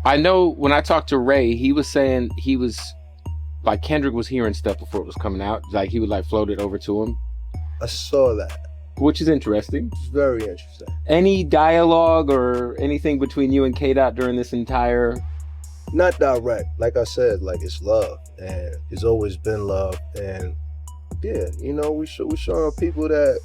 I know when I talked to Ray, he was saying he was like Kendrick was hearing stuff before it was coming out. Like he would like float it over to him. I saw that. Which is interesting. It's very interesting. Any dialogue or anything between you and K-Dot during this entire... Not direct. Like I said, like it's love. And it's always been love. And yeah, you know, we showing people that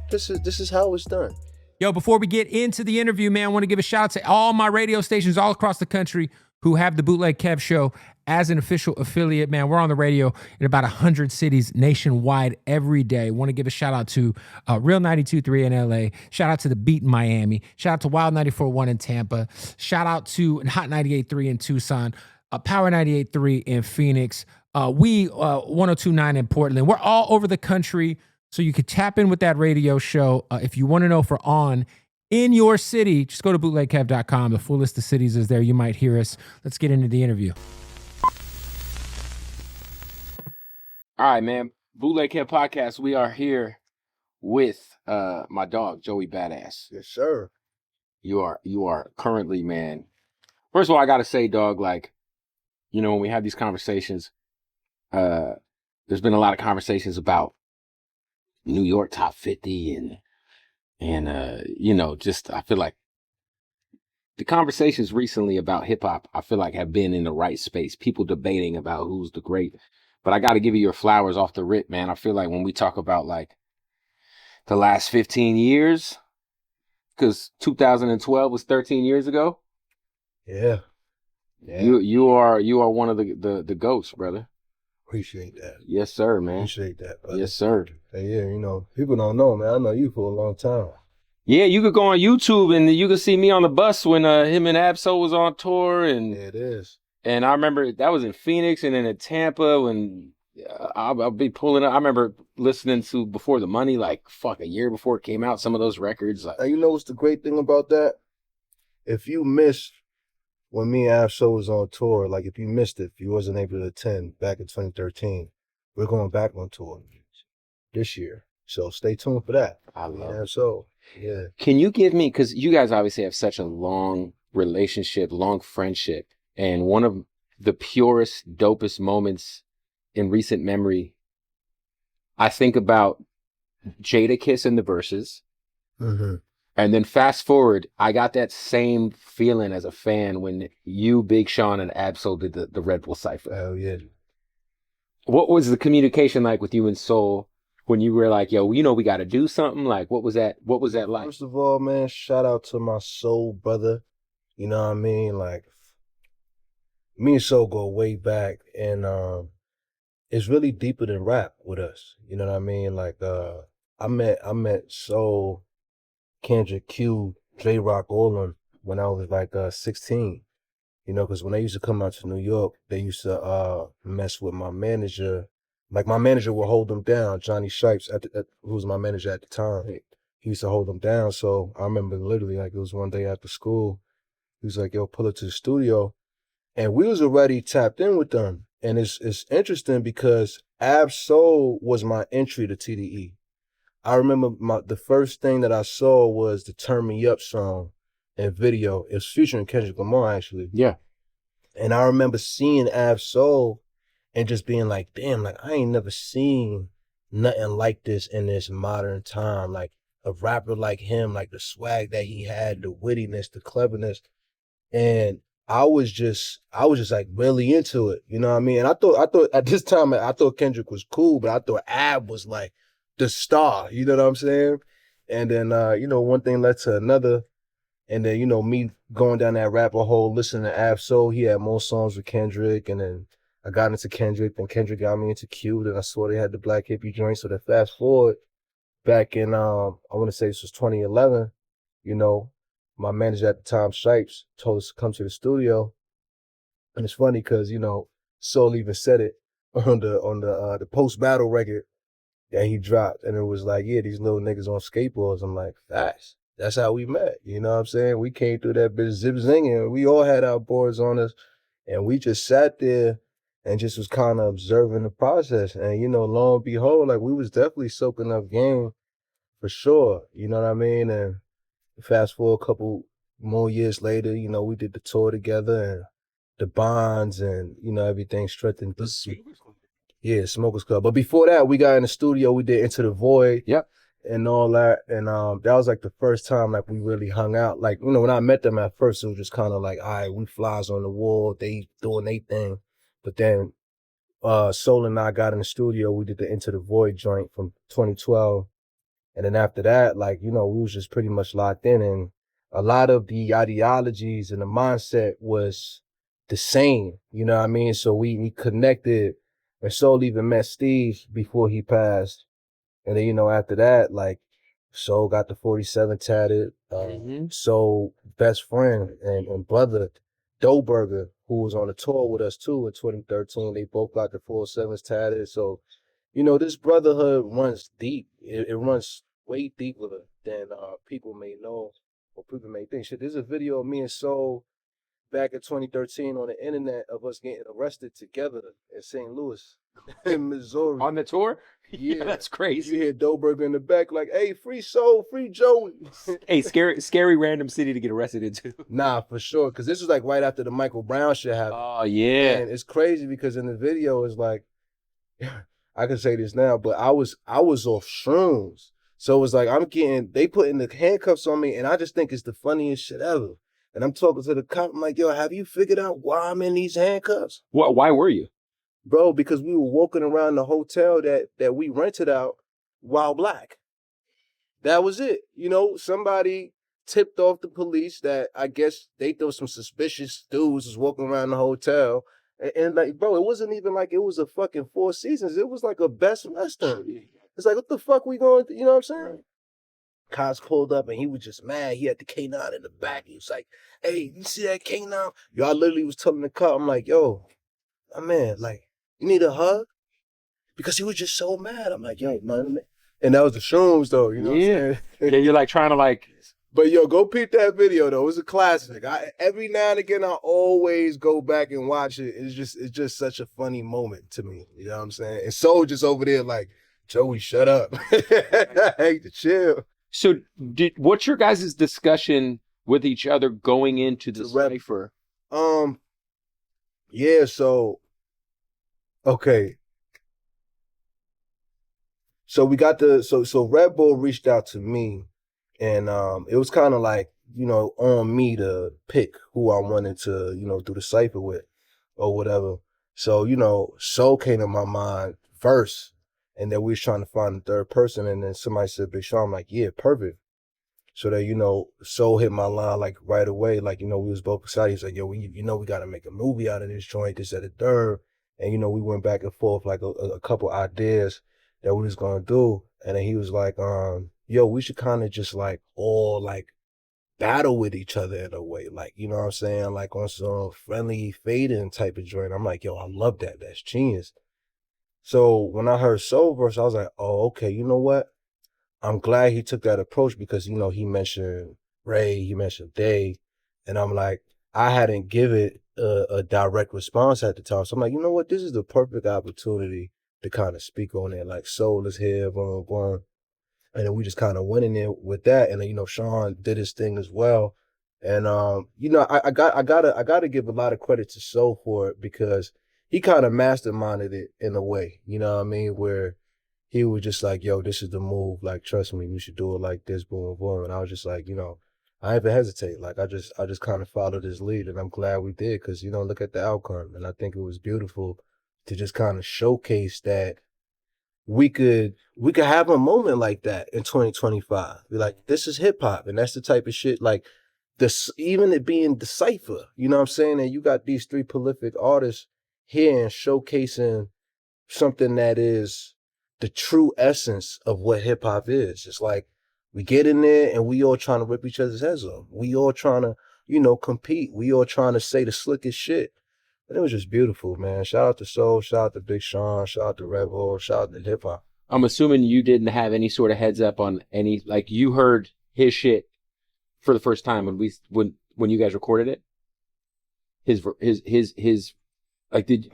this is how it's done. Yo, before we get into the interview, man, I want to give a shout out to all my radio stations all across the country who have the Bootleg Kev Show as an official affiliate. Man, we're on the radio in about 100 cities nationwide every day. Want to give a shout out to Real 92.3 in LA. Shout out to The Beat in Miami. Shout out to Wild 94.1 in Tampa. Shout out to Hot 98.3 in Tucson. Power 98.3 in Phoenix. We 102.9 in Portland. We're all over the country, so you could tap in with that radio show. If you want to know if we're on in your city, just go to bootlegkev.com. The full list of cities is there. You might hear us. Let's get into the interview. All right, man. Bootleg Kev Podcast. We are here with my dog, Joey Badass. Yes, sir. You are currently, man. First of all, I gotta say, dog, like, you know, when we have these conversations, there's been a lot of conversations about New York top 50 and you know, just I feel like the conversations recently about hip hop, I feel like have been in the right space. People debating about who's the great. But I got to give you your flowers off the rip, man. I feel like when we talk about like the last 15 years, because 2012 was 13 years ago. Yeah. You are one of the GOATs, brother. Appreciate that. Yes, sir, man. Appreciate that, brother. Yes, sir. Hey, yeah, you know, people don't know, man. I know you for a long time. Yeah, you could go on YouTube and you could see me on the bus when him and Absol was on tour. And yeah, it is. And I remember that was in Phoenix and then in Tampa when I'll be pulling up. I remember listening to Before the Money, like, a year before it came out, some of those records. Like, and you know what's the great thing about that? If you missed when me and Absol was on tour, like if you missed it, if you wasn't able to attend back in 2013, we're going back on tour this year. So stay tuned for that. I love it. So, yeah. Can you give me, because you guys obviously have such a long relationship, long friendship, and one of the purest, dopest moments in recent memory, I think about Jadakiss in the verses. Mm-hmm. And then fast forward, I got that same feeling as a fan when you, Big Sean, and Absol did the RedBull Cypher. Hell yeah. What was the communication like with you and Soul when you were like, yo, you know, we got to do something? Like, what was that like? First of all, man, shout out to my Soul brother. You know what I mean? Like, me and Soul go way back, and it's really deeper than rap with us. You know what I mean? Like, I met Soul, Kendrick, Q, J-Rock, all of them when I was like 16. You know, because when they used to come out to New York, they used to mess with my manager. Like, my manager would hold them down. Johnny Shipes, who was my manager at the time, he used to hold them down. So I remember literally, like, it was one day after school, he was like, yo, pull up to the studio. And we was already tapped in with them. And it's interesting because Ab-Soul was my entry to TDE. I remember the first thing that I saw was the Turn Me Up song and video. It was featuring Kendrick Lamar, actually. Yeah. And I remember seeing Ab-Soul and just being like, damn, like, I ain't never seen nothing like this in this modern time. Like, a rapper like him, like the swag that he had, the wittiness, the cleverness. And I was just like really into it. You know what I mean? And I thought at this time, I thought Kendrick was cool, but I thought Ab was like the star. You know what I'm saying? And then, you know, one thing led to another. And then, you know, me going down that rapper hole, listening to Ab-Soul, he had more songs with Kendrick. And then I got into Kendrick, then Kendrick got me into Q. Then I saw they had the Black Hippie joint. So then fast forward back in, I want to say this was 2011, you know, my manager at the time, Shipes, told us to come to the studio. And it's funny because, you know, Soul even said it on the post-battle record that he dropped. And it was like, yeah, these little niggas on skateboards. I'm like, that's how we met. You know what I'm saying? We came through that bitch zip-zinging. We all had our boards on us. And we just sat there and just was kind of observing the process. And, you know, lo and behold, like, we was definitely soaking up game for sure. You know what I mean? And fast forward a couple more years later, you know, we did the tour together and the bonds and, you know, everything strengthened. Yeah, Smokers Club. But before that, we got in the studio, we did Into the Void. Yep. And all that. And that was like the first time like we really hung out. Like, you know, when I met them at first, it was just kind of like, all right, we flies on the wall, they doing their thing. But then Soul and I got in the studio, we did the Into the Void joint from 2012. And then after that, like, you know, we was just pretty much locked in, and a lot of the ideologies and the mindset was the same, you know what I mean? So we connected, and Soul even met Steez before he passed. And then, you know, after that, like, Soul got the 47 tatted. Soul best friend and brother, Doughburger, who was on the tour with us too in 2013, they both got the 47s tatted. So, you know, this brotherhood runs deep. It runs way deeper than people may know or people may think. Shit, there's a video of me and Soul back in 2013 on the internet of us getting arrested together in St. Louis, in Missouri. On the tour? Yeah, that's crazy. You hear Doughburger in the back like, hey, free Soul, free Joey. Hey, scary random city to get arrested into. Nah, for sure. Because this was like right after the Michael Brown shit happened. Oh, yeah. And it's crazy because in the video, it's like, I can say this now, but I was off shrooms. So it was like, they putting the handcuffs on me, and I just think it's the funniest shit ever. And I'm talking to the cop, I'm like, yo, have you figured out why I'm in these handcuffs? Why were you? Bro, because we were walking around the hotel that we rented out while black. That was it. You know, somebody tipped off the police that I guess they thought some suspicious dudes was walking around the hotel. And like, bro, it wasn't even like it was a fucking Four Seasons. It was like a Best Western. It's like, what the fuck we going to, you know what I'm saying? Cops pulled up and he was just mad. He had the K9 in the back. He was like, hey, you see that K9? Yo, I literally was telling the cop, I'm like, yo, my man, like, you need a hug? Because he was just so mad. I'm like, yo, man. And that was the shrooms, though, you know what I'm saying? Yeah, you're like trying to like... But yo, go peep that video though. It was a classic. Every now and again, I always go back and watch it. It's just such a funny moment to me. You know what I'm saying? And Soul just over there like, Joey, shut up. Hey, chill. So what's your guys' discussion with each other going into the Cypher? Yeah, so okay. So we got so RedBull reached out to me. And it was kind of like, you know, on me to pick who I wanted to, you know, do the Cypher with or whatever. So, you know, Soul came to my mind first. And then we was trying to find a third person. And then somebody said, Big Sean. I'm like, yeah, perfect. So that, you know, Soul hit my line like right away. Like, you know, we was both excited. He's like, yo, we got to make a movie out of this joint, this at the third. And, you know, we went back and forth like a couple ideas that we was going to do. And then he was like, yo, we should kind of just like all like battle with each other in a way. Like, you know what I'm saying? Like on some friendly fading type of joint. I'm like, yo, I love that. That's genius. So when I heard Soul Verse, I was like, oh, okay, you know what? I'm glad he took that approach because, you know, he mentioned Ray, he mentioned Day. And I'm like, I hadn't given a direct response at the time. So I'm like, you know what? This is the perfect opportunity to kind of speak on it. Like Soul is here, boom, boom. And then we just kind of went in there with that. And then, you know, Sean did his thing as well. And, you know, I gotta give a lot of credit to Soul for it because he kind of masterminded it in a way, you know what I mean? Where he was just like, yo, this is the move. Like, trust me, we should do it like this, boom, boom. And I was just like, you know, I didn't even hesitate. Like, I just kind of followed his lead and I'm glad we did because, you know, look at the outcome. And I think it was beautiful to just kind of showcase that we could have a moment like that in 2025. Be like, this is hip hop, and that's the type of shit like this. Even it being the Cypher, you know what I'm saying? And you got these three prolific artists here and showcasing something that is the true essence of what hip hop is. It's like we get in there and we all trying to rip each other's heads off. We all trying to, you know, compete. We all trying to say the slickest shit. And it was just beautiful, man. Shout out to Soul, shout out to Big Sean, shout out to RedBull, shout out to hip hop. I'm assuming you didn't have any sort of heads up on any, like you heard his shit for the first time when you guys recorded it. His like did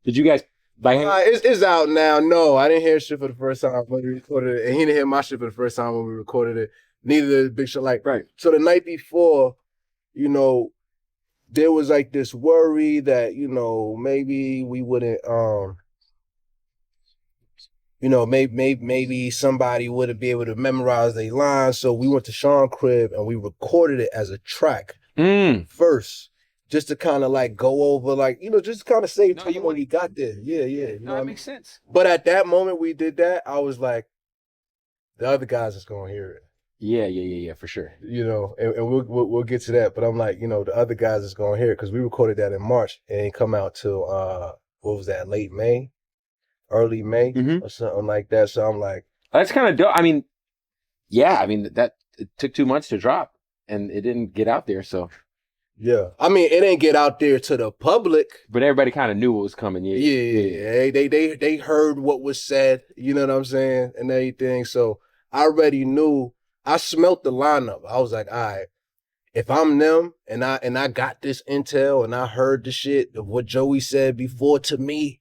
you guys like? It's out now. No, I didn't hear shit for the first time when we recorded it, and he didn't hear my shit for the first time when we recorded it. Neither did Big Sean. Like, right. So the night before, you know, there was like this worry that, maybe we wouldn't, maybe somebody wouldn't be able to memorize their lines. So we went to Sean crib and we recorded it as a track first, just to kind of like go over, like, just kind of save time when we got there. Yeah. No, that makes sense. But at that moment we did that, I was like, the other guys is gonna hear it. Yeah, for sure. And we'll get to that. But I'm like, the other guys is gonna hear it because we recorded that in March and it ain't come out till what was that, late May, early May, or something like that. So I'm like, that's kind of dope. I mean, that it took 2 months to drop and it didn't get out there. So yeah, I mean, it didn't get out there to the public, but everybody kind of knew what was coming. Yeah. They heard what was said. You know what I'm saying, and everything. So I already knew. I smelt the lineup. I was like, all right, if I'm them and I got this intel and I heard the shit of what Joey said before to me,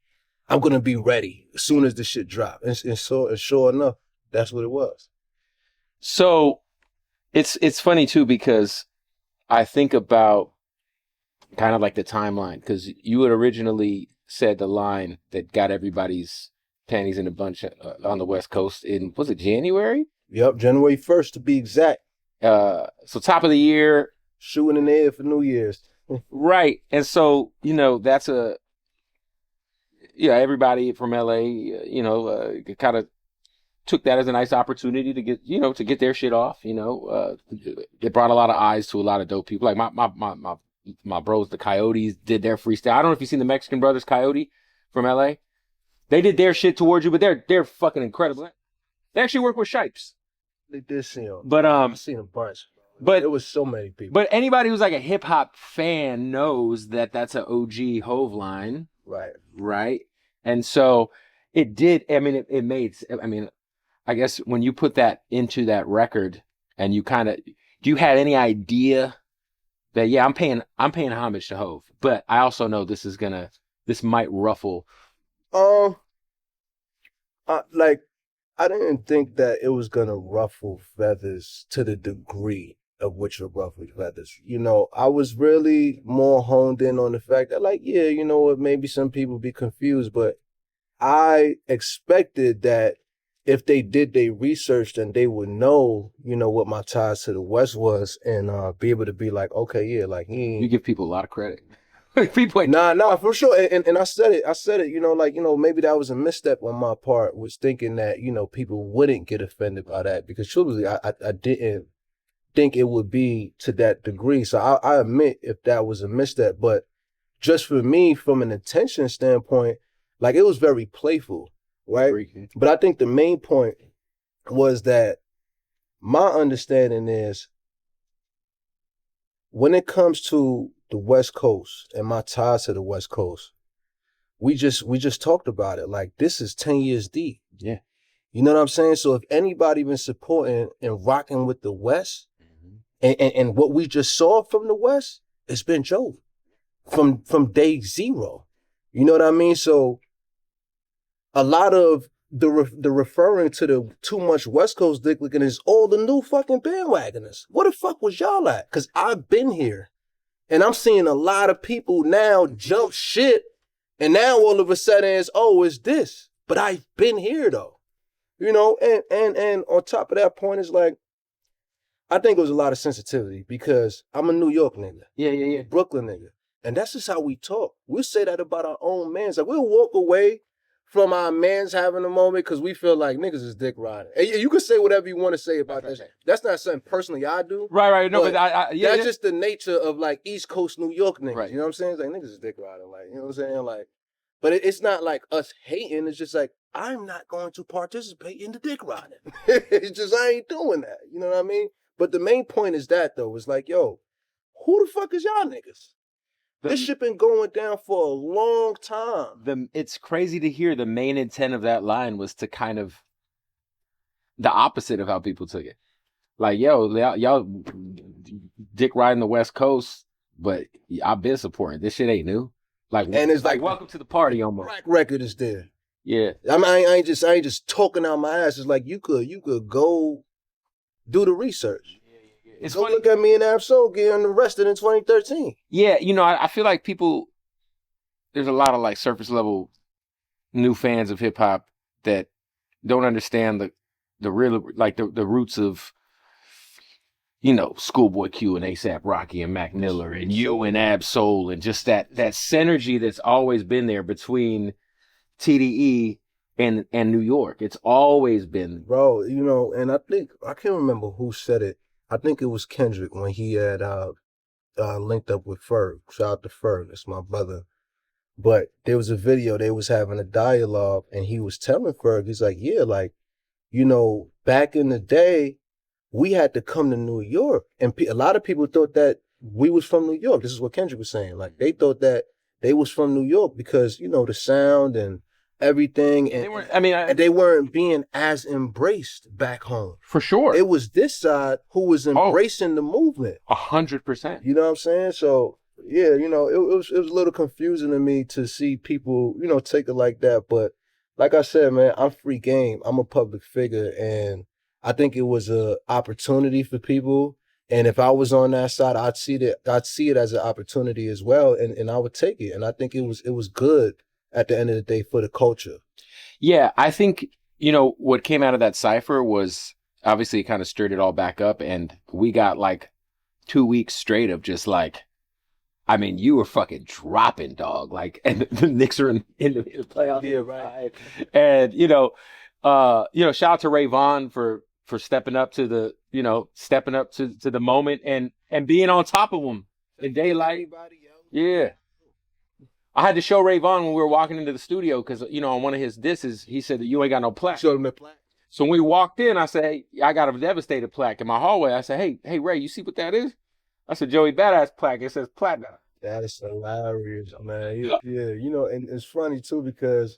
I'm gonna be ready as soon as the shit drop. And sure enough, that's what it was. So it's funny too because I think about kind of like the timeline because you had originally said the line that got everybody's panties in a bunch on the West Coast in, was it January? Yep, January 1st to be exact. So top of the year. Shooting in the air for New Year's. Right. And so, that's everybody from LA, kind of took that as a nice opportunity to get, to get their shit off, it brought a lot of eyes to a lot of dope people. Like my bros, the Coyotes, did their freestyle. I don't know if you've seen the Mexican brothers Coyote from LA. They did their shit towards you, but they're fucking incredible. They actually work with Shipes. They did see them. But I've seen a bunch. But it was so many people. But anybody who's like a hip hop fan knows that that's an OG Hove line. Right. And so it did. I mean, it made. I mean, I guess when you put that into that record, and you kind of, do you had any idea that I'm paying homage to Hove, but I also know this might ruffle. I didn't think that it was gonna ruffle feathers to the degree of which it ruffled feathers. I was really more honed in on the fact that, like, yeah, what, maybe some people be confused, but I expected that if they did their research, then they would know, what my ties to the West was, and be able to be like, okay, yeah, like you give people a lot of credit. Nah, for sure. And I said it, maybe that was a misstep on my part, was thinking that, people wouldn't get offended by that, because truthfully, I didn't think it would be to that degree. So I admit if that was a misstep, but just for me, from an intention standpoint, like, it was very playful, right? But I think the main point was that my understanding is, when it comes to the West Coast and my ties to the West Coast, we just talked about it. Like, this is 10 years deep. Yeah. You know what I'm saying? So if anybody been supporting and rocking with the West, and what we just saw from the West, it's been Joe from day zero. You know what I mean? So a lot of the referring to the too much West Coast dick licking is all the new fucking bandwagoners. What the fuck was y'all at? Because I've been here. And I'm seeing a lot of people now jump shit, and now all of a sudden it's this. But I've been here though, and on top of that point is, like, I think it was a lot of sensitivity because I'm a New York nigga. Yeah. Brooklyn nigga. And that's just how we talk. We'll say that about our own mans. Like, we'll walk away from our mans having a moment because we feel like niggas is dick riding. And you can say whatever you want to say about that. That's not something personally I do. Right. No, but that's just the nature of, like, East Coast New York niggas. Right. You know what I'm saying? It's like, niggas is dick riding. Like, you know what I'm saying? Like, but it's not like us hating. It's just like, I'm not going to participate in the dick riding. It's just, I ain't doing that. You know what I mean? But the main point is that, though, is like, yo, who the fuck is y'all niggas? This shit been going down for a long time. It's crazy to hear the main intent of that line was to kind of the opposite of how people took it. Like, yo, y'all dick riding the West Coast, but I've been supporting. This shit ain't new. Like, and it's like welcome to the party almost. Track record is there. Yeah. I mean, I ain't just talking out my ass. It's like, you could go do the research. It's Go funny. look at me and Ab-Soul getting arrested in 2013. Yeah, I feel like people, there's a lot of like surface level new fans of hip hop that don't understand the real, like the roots of, Schoolboy Q and ASAP Rocky and Mac Miller and you and Ab Soul and just that synergy that's always been there between TDE and New York. It's always been. Bro, and I think, I can't remember who said it. I think it was Kendrick when he had linked up with Ferg. Shout out to Ferg, that's my brother. But there was a video, they was having a dialogue, and he was telling Ferg, he's like, yeah, like, back in the day, we had to come to New York. And a lot of people thought that we was from New York. This is what Kendrick was saying. Like, they thought that they was from New York because, the sound and everything. And they weren't being as embraced back home. For sure. It was this side who was embracing the movement. 100%. You know what I'm saying? So, yeah, it was a little confusing to me to see people, take it like that. But like I said, man, I'm free game. I'm a public figure, and I think it was a opportunity for people. And if I was on that side, I'd see it as an opportunity as well, and I would take it. And I think it was good at the end of the day for the culture. Yeah, I think, what came out of that Cypher was obviously it kind of stirred it all back up, and we got like 2 weeks straight of just like, I mean, you were fucking dropping, dog. Like, and the Knicks are in the playoffs. Yeah, right. And shout out to Ray Vaughn for stepping up to the to the moment and being on top of them in daylight. Yeah. I had to show Ray Vaughn when we were walking into the studio because, on one of his disses, he said that you ain't got no plaque. Showed him the plaque. So when we walked in, I said, hey, I got a devastated plaque in my hallway. I said, hey, Ray, you see what that is? I said, Joey Badass plaque. It says platinum. That is hilarious, man. Yeah, and it's funny too because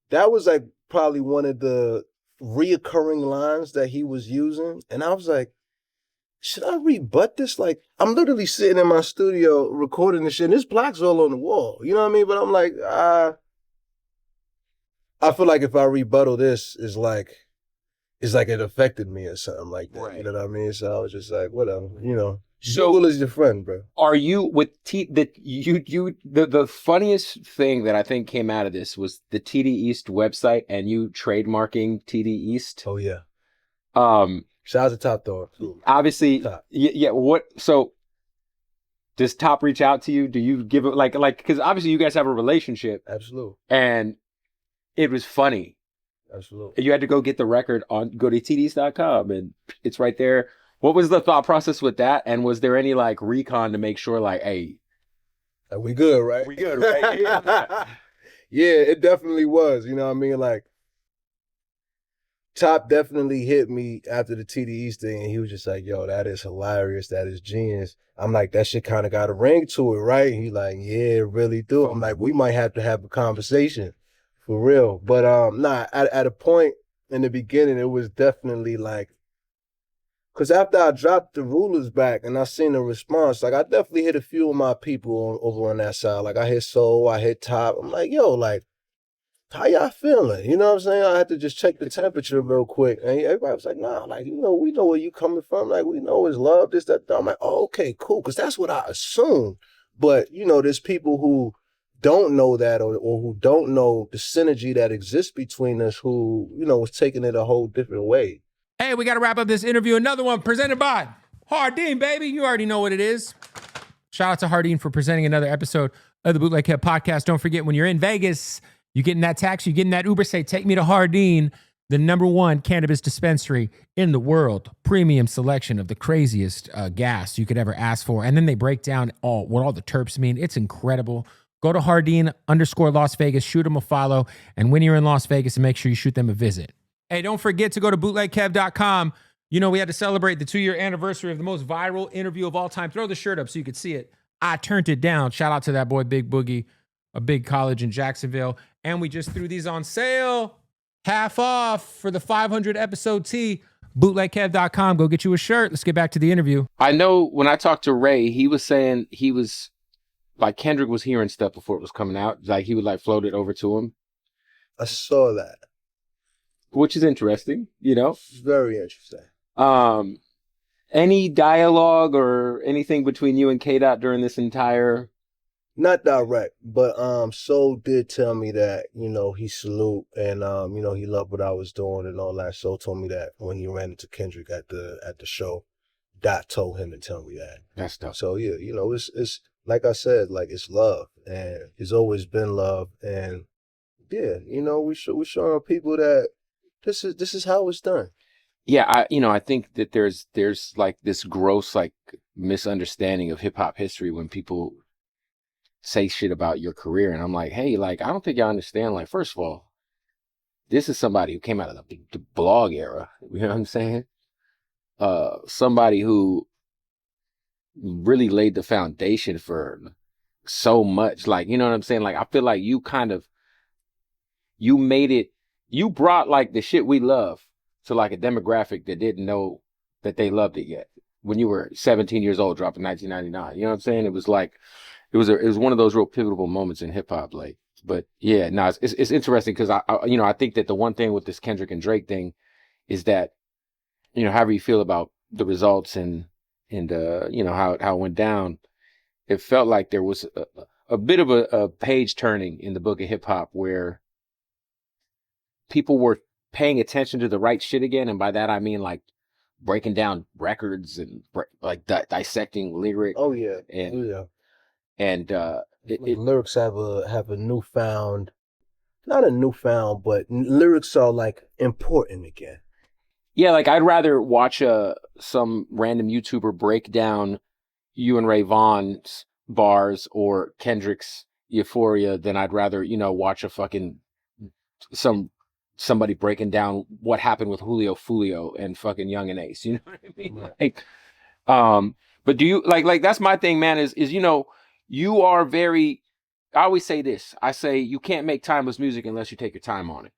that was like probably one of the reoccurring lines that he was using. And I was like, should I rebut this? Like, I'm literally sitting in my studio recording this shit, and there's plaques all on the wall. You know what I mean? But I'm like, I feel like if I rebuttal this, it's like it affected me or something like that. Right. You know what I mean? So I was just like, whatever, So Google is your friend, bro. Are you with the funniest thing that I think came out of this was the TD East website and you trademarking TD East? Oh yeah. Shout out to Top Dog. Obviously, Top. Yeah. So does Top reach out to you? Do you give it like because obviously you guys have a relationship. Absolutely. And it was funny. Absolutely. You had to go get the record go to tds.com and it's right there. What was the thought process with that? And was there any like recon to make sure like, hey, we good, right? We good, right? Yeah, it definitely was. You know what I mean? Like, Top definitely hit me after the TDE thing, and he was just like, yo, that is hilarious. That is genius. I'm like, that shit kind of got a ring to it, right? And he's like, yeah, it really do. I'm like, we might have to have a conversation for real. But at a point in the beginning, it was definitely like, because after I dropped the rulers back and I seen the response, like I definitely hit a few of my people over on that side. Like I hit Soul, I hit Top. I'm like, yo, like, how y'all feeling? You know what I'm saying? I had to just check the temperature real quick. And everybody was like, nah, like, we know where you coming from. Like, we know it's love, this, that. I'm like, oh, okay, cool. Because that's what I assumed. But, there's people who don't know that or who don't know the synergy that exists between us who, was taking it a whole different way. Hey, we got to wrap up this interview. Another one presented by Hardeen, baby. You already know what it is. Shout out to Hardeen for presenting another episode of the Bootleg Kev podcast. Don't forget, when you're in Vegas, you get in that taxi, you get in that Uber, say, take me to Hardeen, the #1 cannabis dispensary in the world. Premium selection of the craziest gas you could ever ask for. And then they break down what all the terps mean. It's incredible. Go to Hardeen_Las Vegas, shoot them a follow. And when you're in Las Vegas, make sure you shoot them a visit. Hey, don't forget to go to bootlegkev.com. We had to celebrate the 2-year anniversary of the most viral interview of all time. Throw the shirt up so you could see it. I turned it down. Shout out to that boy, Big Boogie, a big college in Jacksonville. And we just threw these on sale, half off for the 500 episode tee. Bootlegkev.com. Go get you a shirt. Let's get back to the interview. I know when I talked to Ray, he was saying he was like Kendrick was hearing stuff before it was coming out. Like he would like float it over to him. I saw that. Which is interesting, It's very interesting. Any dialogue or anything between you and K Dot during this entire? Not direct, but Soul did tell me that, he salute and he loved what I was doing and all that. Soul told me that when he ran into Kendrick at the show. Dot told him to tell me that. That's tough. So yeah, it's like I said, like it's love and it's always been love. And yeah, we showing people that this is how it's done. Yeah, I think that there's like this gross like misunderstanding of hip hop history when people say shit about your career, and I'm like, hey, like I don't think y'all understand. Like, first of all, this is somebody who came out of the blog era. You know what I'm saying? Somebody who really laid the foundation for so much. Like, you know what I'm saying? Like, I feel like you made it. You brought like the shit we love to like a demographic that didn't know that they loved it yet. When you were 17 years old, dropping 1999, you know what I'm saying? It was like, it was one of those real pivotal moments in hip hop. Like, but yeah, no, it's interesting because I think that the one thing with this Kendrick and Drake thing is that, however you feel about the results and how it went down, it felt like there was a bit of a page turning in the book of hip hop where people were paying attention to the right shit again. And by that, I mean like breaking down records and like dissecting lyrics. Oh yeah. And lyrics have a newfound, not a newfound, but lyrics are like important again. Yeah, like I'd rather watch some random YouTuber break down you and Ray Vaughn's bars or Kendrick's Euphoria than I'd rather, watch a fucking somebody breaking down what happened with Julio Fulio and fucking Young and Ace. You know what I mean? Right. Like, but do you like that's my thing, man, is you are very, I always say this. I say you can't make timeless music unless you take your time on it.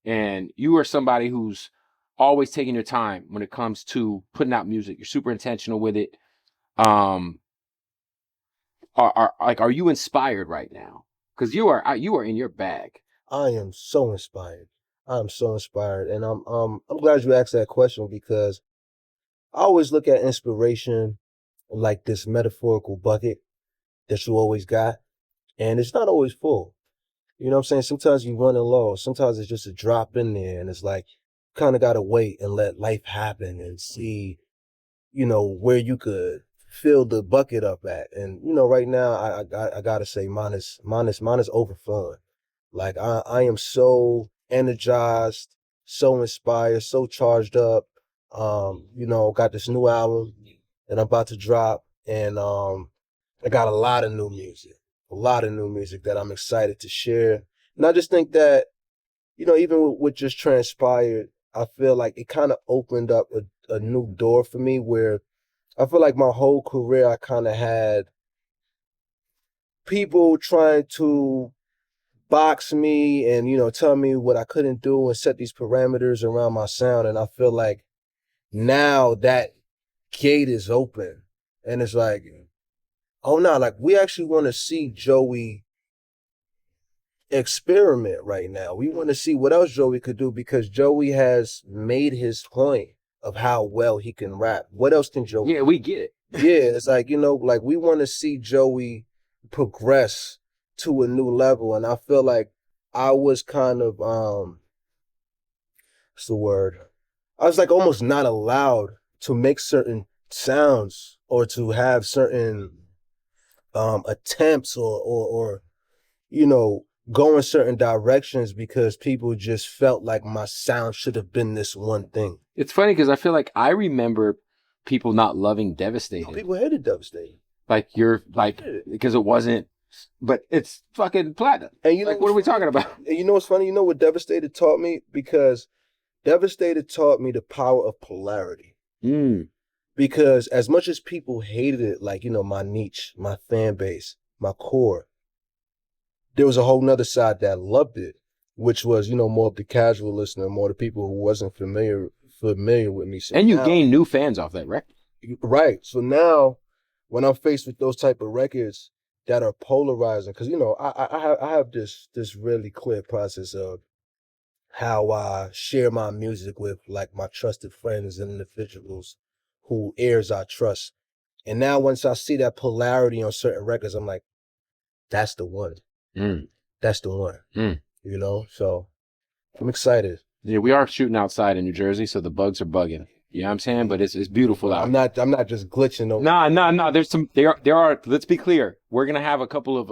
And you are somebody who's always taking your time when it comes to putting out music. You're super intentional with it. Are you inspired right now? Because you are in your bag. I am so inspired. I'm so inspired, and I'm glad you asked that question because I always look at inspiration like this metaphorical bucket that you always got, and it's not always full. You know what I'm saying? Sometimes you run it low. Sometimes it's just a drop in there, and it's like you kind of gotta wait and let life happen and see, where you could fill the bucket up at. And right now, I gotta say, mine is overflowing. Like I am so energized, so inspired, so charged up. Got this new album that I'm about to drop, and I got a lot of new music, that I'm excited to share. And I just think that, even with what just transpired, I feel like it kind of opened up a new door for me where I feel like my whole career I kind of had people trying to box me and, tell me what I couldn't do and set these parameters around my sound. And I feel like now that gate is open and it's like, oh no, like we actually want to see Joey experiment right now. We want to see what else Joey could do because Joey has made his point of how well he can rap. What else can Joey do? Yeah, we get it. Yeah, it's like, like we want to see Joey progress to a new level. And I feel like I was kind of, what's the word? I was like almost not allowed to make certain sounds or to have certain attempts or go in certain directions because people just felt like my sound should have been this one thing. It's funny because I feel like I remember people not loving Devastated. People hated Devastated. Like because it wasn't, but it's fucking platinum. And what are we talking about? And you know what's funny? You know what Devastated taught me? Because Devastated taught me the power of polarity. Because as much as people hated it, like, my niche, my fan base, my core, there was a whole nother side that loved it, which was, more of the casual listener, more the people who wasn't familiar with me. So and you gained new fans off that record. Right. So now when I'm faced with those type of records that are polarizing, because, I have this really clear process of how I share my music with like my trusted friends and individuals who ears I trust. And now once I see that polarity on certain records, I'm like, that's the one. That's the one. You know, so I'm excited. Yeah, we are shooting outside in New Jersey, so the bugs are bugging. You know what I'm saying? But it's beautiful out. I'm not just glitching over. No. There's some. There are. Let's be clear. We're gonna have a couple of.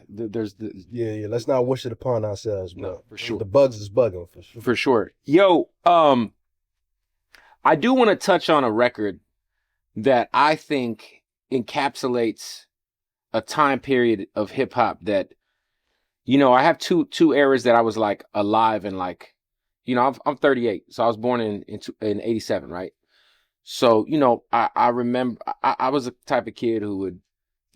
There's the. Yeah. Let's not wish it upon ourselves, bro. No, for sure. The bugs is bugging for sure. For sure. Yo, I do want to touch on a record that I think encapsulates a time period of hip hop that, you know, I have two eras that I was like alive and like, you know, I'm 38, so I was born in 87, right? So, you know, I remember I was the type of kid who would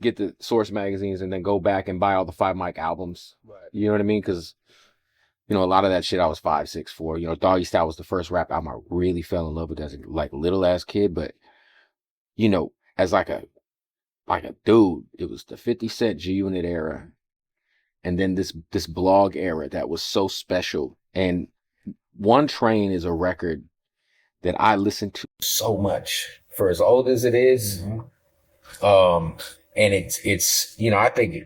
get the Source magazines and then go back and buy all the 5 Mic albums. Right. You know what I mean? Because, you know, a lot of that shit I was 5, 6, 4. You know, Doggy Style was the first rap album I really fell in love with as a like little ass kid. But, you know, as like a dude, it was the 50 Cent G Unit era. And then this blog era that was so special. And One Train is a record that I listen to so much for as old as it is. And it's you know, I think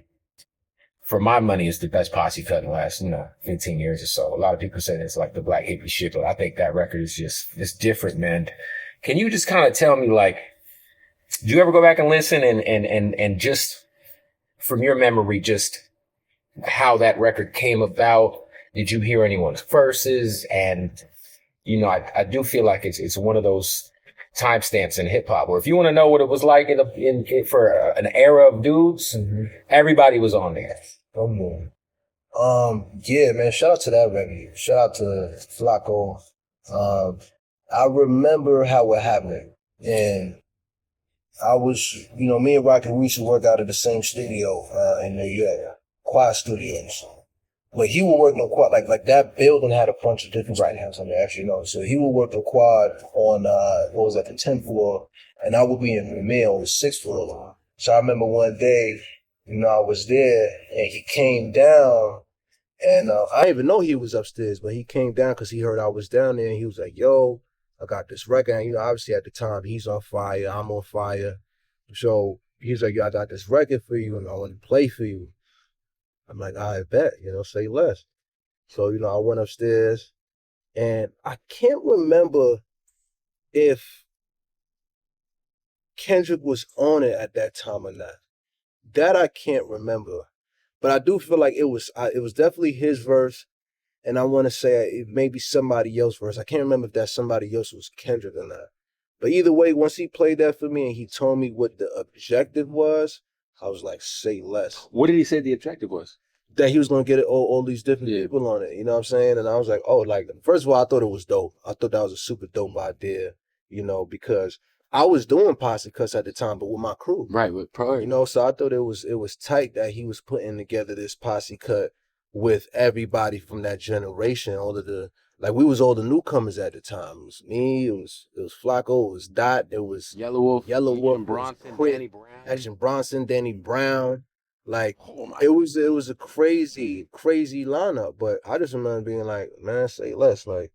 for my money, it's the best posse cut in the last, 15 years or so. A lot of people say it's like the black hippie shit, but I think that record is it's different, man. Can you just kind of tell me, like, do you ever go back and listen and just from your memory, just how that record came about? Did you hear anyone's verses? And, you know, I do feel like it's one of those timestamps in hip hop where if you want to know what it was like for an era of dudes, everybody was on there. Come on. Yeah, man, shout out to that record. Shout out to Flacco. I remember how it happened. And I was, you know, me and Rocky, we used to work out at the same studio in New York, Quad Studios. But he would work on Quad, like that building had a bunch of different studios on there, actually, you know. So he would work on Quad on, what was that, the 10th floor, and I would be in Vermeer on the 6th floor. So I remember one day, you know, I was there, and he came down, and I didn't even know he was upstairs, but he came down because he heard I was down there, and he was like, yo, I got this record. And, you know, obviously at the time, he's on fire, I'm on fire. So he's like, yo, I got this record for you, and I want to play for you. I'm like, I bet, you know, say less. So, you know, I went upstairs, and I can't remember if Kendrick was on it at that time or not. That I can't remember. But I do feel like it was definitely his verse, and I want to say it may be somebody else's verse. I can't remember if that somebody else was Kendrick or not. But either way, once he played that for me and he told me what the objective was, I was like, say less. What did he say the objective was? That he was going to get all these different people on it, you know what I'm saying? And I was like, oh, like, first of all, I thought it was dope. I thought that was a super dope idea, you know, because I was doing posse cuts at the time, but with my crew. Right, with Polarity. You know, so I thought it was tight that he was putting together this posse cut with everybody from that generation, we was all the newcomers at the time. It was me, it was Flacco, it was Dot, it was Yellow Wolf, Bronson, Danny Brown. Action Bronson, Danny Brown. Like, it was a crazy lineup, but I just remember being like, man, say less. Like,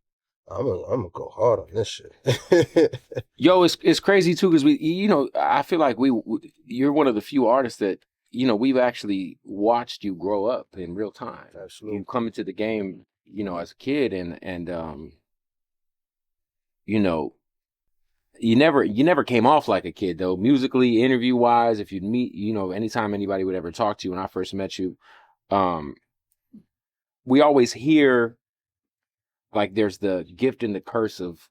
I'm gonna go hard on this shit. Yo, it's crazy too, because we, you know, I feel like you're one of the few artists that, you know, we've actually watched you grow up in real time. Absolutely. You come into the game, you know, as a kid, and you know, you never came off like a kid though, musically, interview wise. If you'd meet, you know, anytime anybody would ever talk to you when I first met you, we always hear like there's the gift and the curse of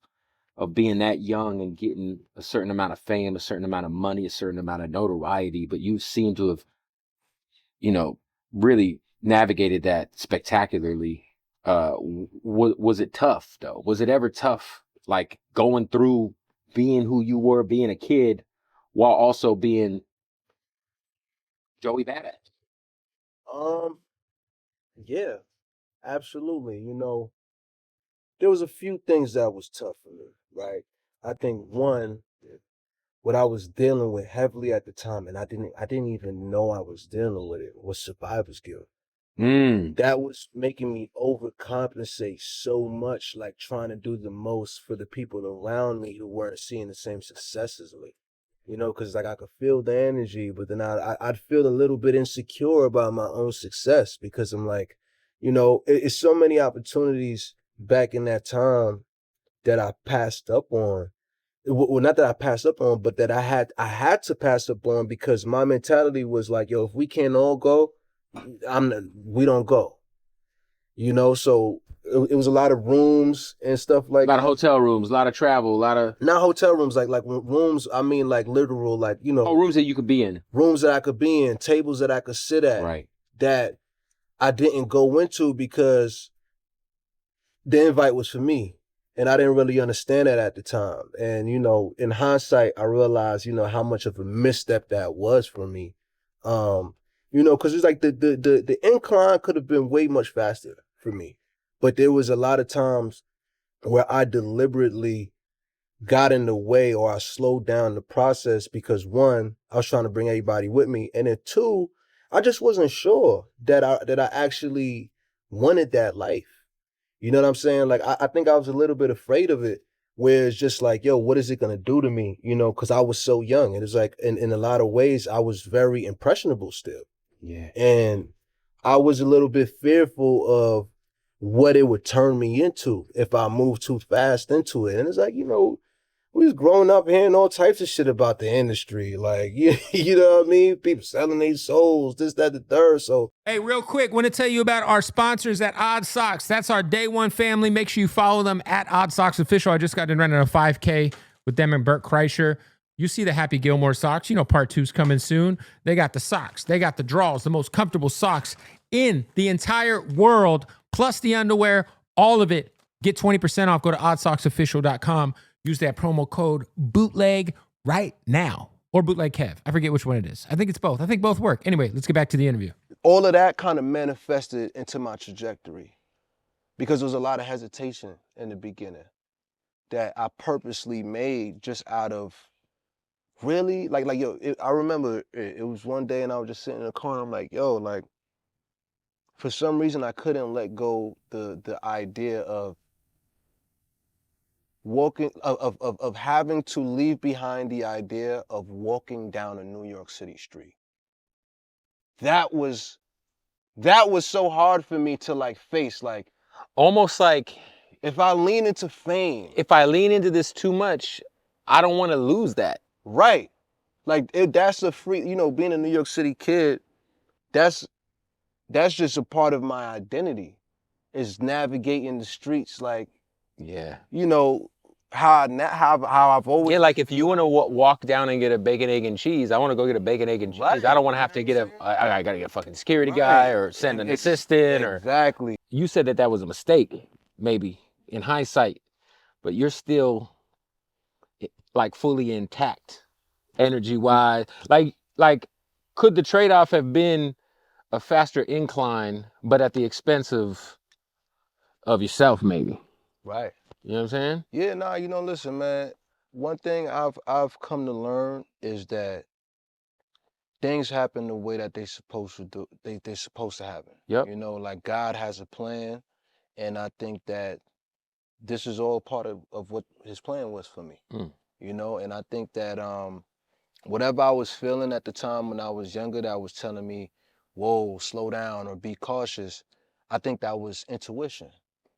being that young and getting a certain amount of fame, a certain amount of money, a certain amount of notoriety, but you seem to have, you know, really navigated that spectacularly. Was it tough though? Was it ever tough, like going through being who you were, being a kid, while also being Joey Bada? Yeah, absolutely. You know, there was a few things that was tough for me, right? I think one, what I was dealing with heavily at the time, and I didn't even know I was dealing with it, was survivor's guilt. That was making me overcompensate so much, like trying to do the most for the people around me who weren't seeing the same success as me. You know, because like I could feel the energy, but then I'd feel a little bit insecure about my own success because I'm like, you know, it's so many opportunities back in that time that I passed up on. Well, not that I passed up on, but that I had to pass up on because my mentality was like, yo, if we can't all go, we don't go. You know, so it was a lot of rooms and stuff like A lot that. of hotel rooms, a lot of travel, a lot of Not hotel rooms, like rooms. I mean, like literal, like you know, rooms that you could be in. rooms that I could be in, tables that I could sit at, Right. that I didn't go into because the invite was for me. And I didn't really understand that at the time. And, you know, in hindsight, I realized, you know, how much of a misstep that was for me. You know, because it's like the incline could have been way much faster for me. But there was a lot of times where I deliberately got in the way or I slowed down the process because one, I was trying to bring everybody with me. And then two, I just wasn't sure that I actually wanted that life. You know what I'm saying? Like, I think I was a little bit afraid of it, where it's just like, yo, what is it going to do to me? You know, because I was so young. And it's like, in a lot of ways, I was very impressionable still. Yeah. And I was a little bit fearful of what it would turn me into if I moved too fast into it. And it's like, you know, we was growing up hearing all types of shit about the industry. Like, you know what I mean? People selling their souls, this, that, the third. So, Hey, real quick, want to tell you about our sponsors at Odd Socks. That's our day one family. Make sure you follow them at Odd Socks Official. I just got done running a 5K with them and Burt Kreischer. You see the Happy Gilmore socks. You know part two's coming soon. They got the socks. They got the draws, the most comfortable socks in the entire world, plus the underwear, all of it. Get 20% off. Go to oddsocksofficial.com. Use that promo code BOOTLEG right now. Or Bootleg Kev. I forget which one it is. I think it's both. I think both work. Anyway, let's get back to the interview. all of that kind of manifested into my trajectory because there was a lot of hesitation in the beginning that I purposely made just out of really like yo, I remember it was one day and I was just sitting in the car and I'm like, yo, like for some reason I couldn't let go the idea of walking of having to leave behind the idea of walking down a New York City street. That was so hard for me to like face, like Almost like if I lean into fame, if I lean into this too much, I don't want to lose that. right? Like that's a free, you know, being a New York City kid, that's just a part of my identity, is navigating the streets, like, Yeah. you know, how I've always. Yeah, like if you want to walk down and get a bacon, egg, and cheese, I want to go get a bacon, egg, and cheese. Right. I don't want to have to get I got to get a fucking security Right. guy or send an assistant. Exactly. You said that was a mistake, maybe, in hindsight, but you're still like fully intact, energy-wise. Like, could the trade-off have been a faster incline, but at the expense of yourself, maybe? Right. You know what I'm saying? Yeah, nah, you know, listen, man. One thing I've come to learn is that things happen the way that they're supposed to do. They're supposed to happen. Yep. You know, like God has a plan, and I think that this is all part of what his plan was for me. You know, and I think that whatever I was feeling at the time when I was younger that was telling me, whoa, slow down or be cautious, I think that was intuition.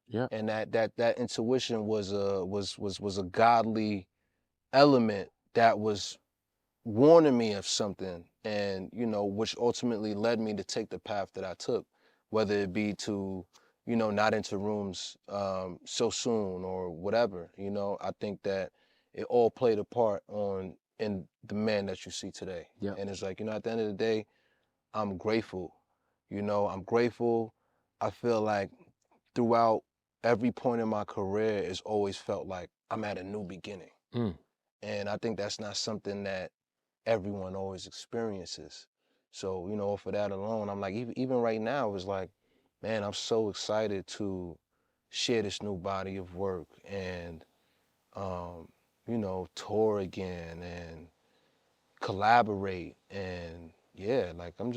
Yeah. And that intuition was a godly element that was warning me of something, and you know, which ultimately led me to take the path that I took, whether it be to, you know, not enter rooms so soon or whatever. You know, I think that it all played a part in the man that you see today. Yeah. And it's like, you know, at the end of the day, I'm grateful. You know, I'm grateful. I feel like throughout every point in my career, it's always felt like I'm at a new beginning. And I think that's not something that everyone always experiences. So, you know, for that alone, I'm like, even right now, it's like, man, I'm so excited to share this new body of work and, you know, tour again and collaborate. And yeah, like I'm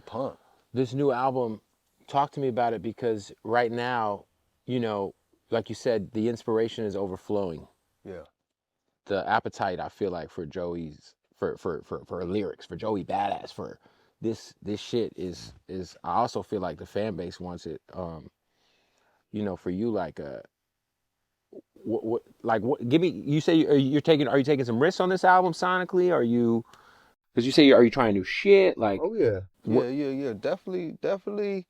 pumped. This new album, talk to me about it, because right now, you know, like you said, the inspiration is overflowing. Yeah. The appetite, I feel like, for Joey's for lyrics, for Joey Badass, for this shit is I also feel like the fan base wants it. You know, for you, like what give me, you say are you taking some risks on this album sonically? Are you, because you say, are you trying new shit? Like, Oh yeah. what? Yeah. Definitely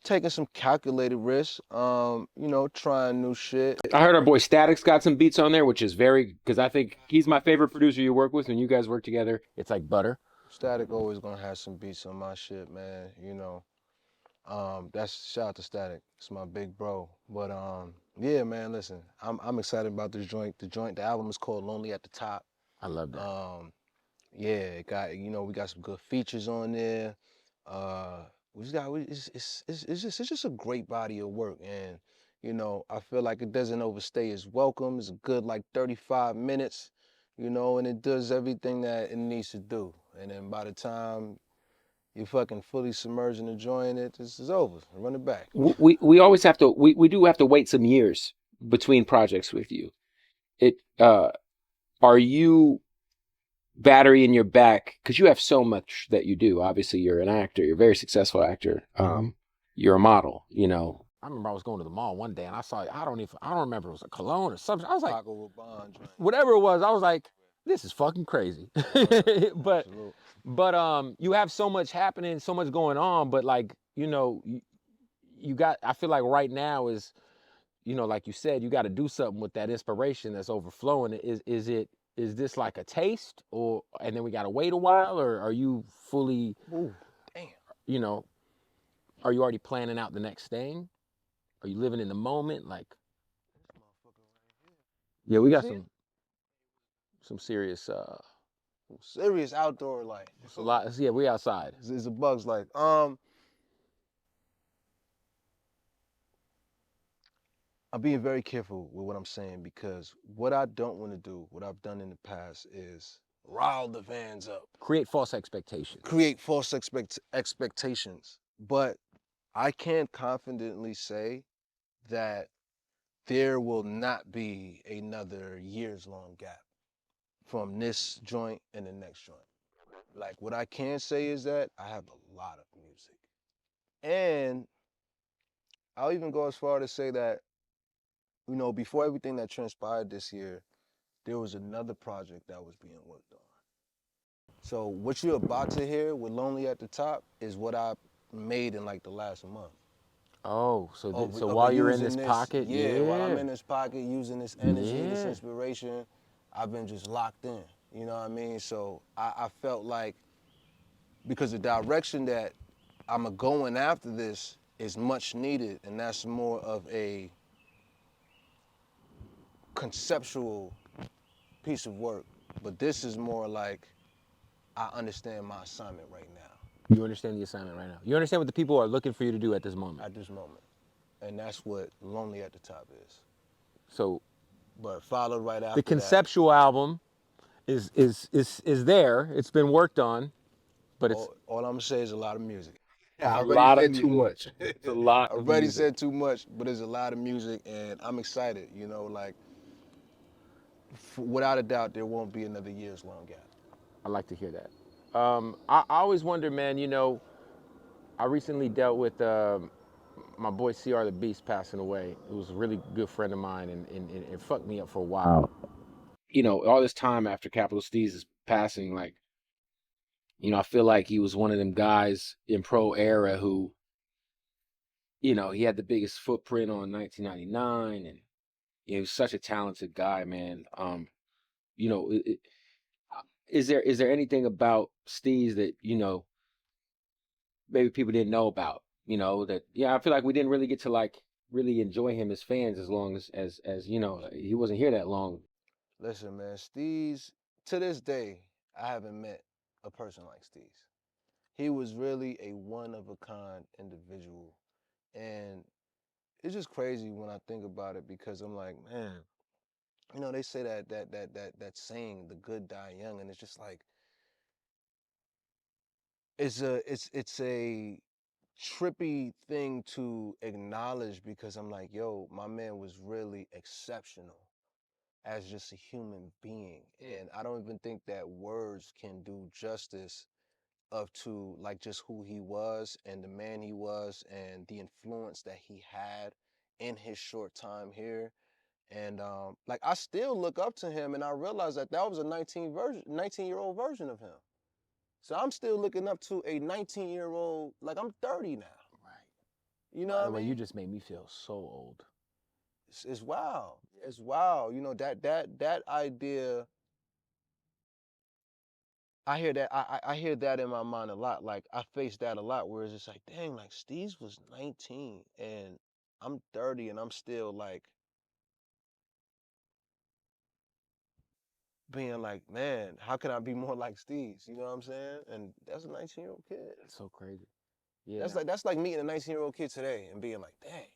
taking some calculated risks. You know, trying new shit. I heard our boy Static's got some beats on there, which is very, because I think he's my favorite producer you work with. When you guys work together, it's like butter. Static always gonna have some beats on my shit, man. You know. That's shout out to Static. It's my big bro. But yeah, man, listen, I'm excited about this joint. The album is called Lonely at the Top. I love that. Yeah, it got, you know, we got some good features on there. We just got it's just a great body of work, and you know, I feel like it doesn't overstay its welcome. It's a good like 35 minutes, you know, and it does everything that it needs to do. And then by the time you're fucking fully submerged and enjoying it, this is over. Run it back. We always have to, we do have to wait some years between projects with you. It are you battery in your back, because you have so much that you do. Obviously, you're an actor. You're a very successful actor. You're a model. You know. I remember I was going to the mall one day and I saw, I don't remember, it was a cologne or something. I was like, Paco Rabanne joint. whatever it was, I was like, this is fucking crazy. but Absolute. you have so much happening, so much going on, but like, you know, you got, I feel like right now is, you know, like you said, you got to do something with that inspiration that's overflowing. Is this like a taste, or, and then we got to wait a while, or are you fully, Ooh, damn. you know, are you already planning out the next thing? Are you living in the moment? Like, yeah, we got some serious, Serious outdoor life. it's a lot. Yeah, we outside. It's a Bug's life. I'm being very careful with what I'm saying, because what I don't want to do, what I've done in the past, is rile the fans up, Create false expectations. create false expectations. But I can confidently say that there will not be another years-long gap from this joint and the next joint. Like, what I can say is that I have a lot of music. And I'll even go as far to say that, you know, before everything that transpired this year, there was another project that was being worked on. So what you're about to hear with Lonely at the Top is what I made in like the last month. Oh, so Of while you're in using this pocket, yeah, while I'm in this pocket, using this energy, this Yeah. inspiration, I've been just locked in. You know what I mean? So I felt like, because the direction that I'm going after this is much needed, and that's more of a conceptual piece of work. But this is more like, I understand my assignment right now, You understand the assignment right now. You understand what the people are looking for you to do at this moment. at this moment. And that's what Lonely at the Top is. So But followed right after the conceptual album is there. It's been worked on, but that, it's all I'm gonna say is a lot of music. a I already lot of said too much. It's a lot I of already music. said too much, but there's a lot of music, and I'm excited. You know, like, without a doubt, there won't be another years-long gap. I like to hear that. I always wonder, man, you know, I recently dealt with my boy CR the Beast passing away. It was a really good friend of mine, and it fucked me up for a while. You know, all this time after Capital Steez' passing, like, you know, I feel like he was one of them guys in pro era who, you know, he had the biggest footprint on 1999, and he was such a talented guy, man. You know, is there anything about Steez that, you know, maybe people didn't know about? You know, that, yeah, I feel like we didn't really get to like really enjoy him as fans, as long as you know, he wasn't here that long. Listen, man, Steez, to this day, I haven't met a person like Steez. He was really a one-of-a-kind individual. And it's just crazy when I think about it, because I'm like, man, you know, they say that saying, the good die young, and it's just like, it's a trippy thing to acknowledge because I'm like, yo, my man was really exceptional as just a human being. And I don't even think that words can do justice of to like just who he was and the man he was and the influence that he had in his short time here. And like I still look up to him and I realize that that was a 19-year-old version of him. So I'm still looking up to a 19-year-old, like I'm 30 now. Right. You know By what the I way, mean? you just made me feel so old. It's wild. It's wild. You know, that idea, I hear that I hear that in my mind a lot. Like I face that a lot where it's just like, dang, like Steez was 19 and I'm 30 and I'm still like being like, man, how can I be more like Steez? You know what I'm saying? And that's a 19-year-old kid. It's so crazy. Yeah. That's like meeting a 19-year-old kid today and being like, dang,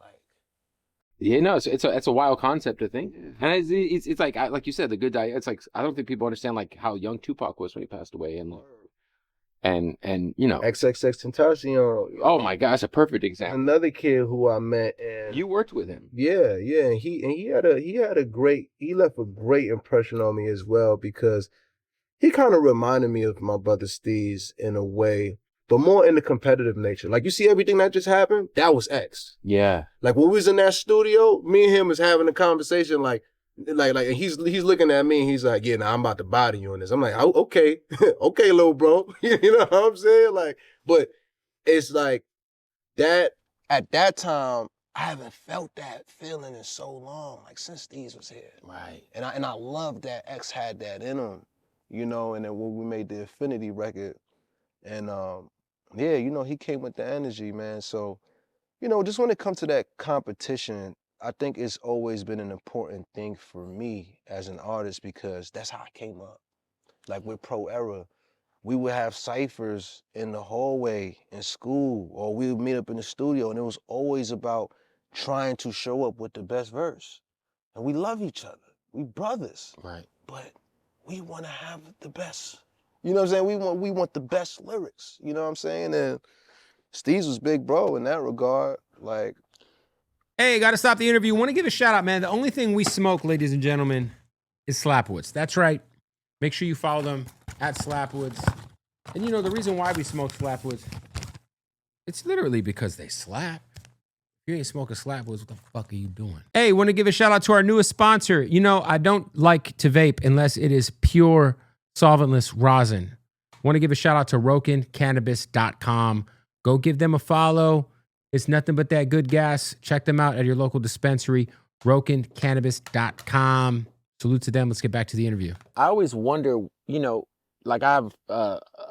like. Yeah, no, it's a wild concept to think, and it's like you said, the good die. It's like I don't think people understand like how young Tupac was when he passed away, and you know, XXXTentacion. oh my God, that's a perfect example. Another kid who I met and You worked with him. yeah, and he left a great impression on me as well because he kind of reminded me of my brother Steez in a way, but more in the competitive nature. Like you see everything that just happened, that was X. Yeah. Like when we was in that studio, me and him was having a conversation like and he's looking at me and he's like, yeah, nah, I'm about to body you on this. I'm like, oh, okay, okay, little bro. You know what I'm saying? Like, but it's like that at that time, I haven't felt that feeling in so long, like since Steez was here. Right. And I love that X had that in him, you know, and then when we made the Infinity record, and yeah, you know, he came with the energy, man. So, you know, just when it comes to that competition, I think it's always been an important thing for me as an artist because that's how I came up. Like with Pro Era, we would have ciphers in the hallway in school, or we would meet up in the studio, and it was always about trying to show up with the best verse. And we love each other. We brothers. Right. But we want to have the best. You know what I'm saying? We want the best lyrics. You know what I'm saying? And Steez was big bro in that regard. Like, Hey, got to stop the interview. Want to give a shout out, man. The only thing we smoke, ladies and gentlemen, is Slapwoods. That's right. Make sure you follow them at Slapwoods. And you know, the reason why we smoke Slapwoods, it's literally because they slap. If you ain't smoking Slapwoods, what the fuck are you doing? Hey, want to give a shout out to our newest sponsor. You know, I don't like to vape unless it is pure solventless rosin. Want to give a shout out to RokenCannabis.com. Go give them a follow. It's nothing but that good gas. Check them out at your local dispensary, RokenCannabis.com. Salute to them. Let's get back to the interview. I always wonder, you know, like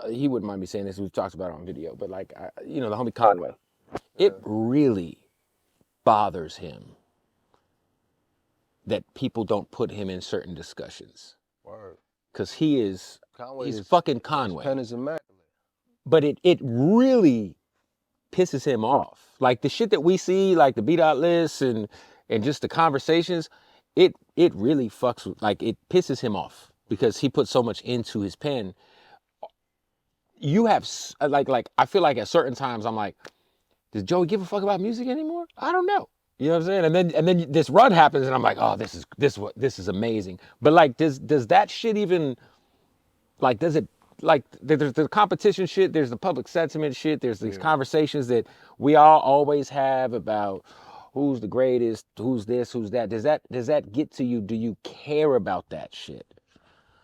he wouldn't mind me saying this. We've talked about it on video, but like, you know, the homie Conway, it really bothers him that people don't put him in certain discussions. word. Cause he's fucking Conway. His pen is immaculate. But it really pisses him off. Like the shit that we see, like the B-Dot lists and just the conversations, it really fucks with, like it pisses him off because he put so much into his pen. You have like I feel like at certain times I'm like, does Joey give a fuck about music anymore? I don't know. You know what I'm saying? And then this run happens and I'm like, oh, this is amazing. But like, does that shit even, like, does it, like, there's the competition shit, there's the public sentiment shit, there's these conversations that we all always have about who's the greatest, who's this, who's that. Does that get to you? Do you care about that shit?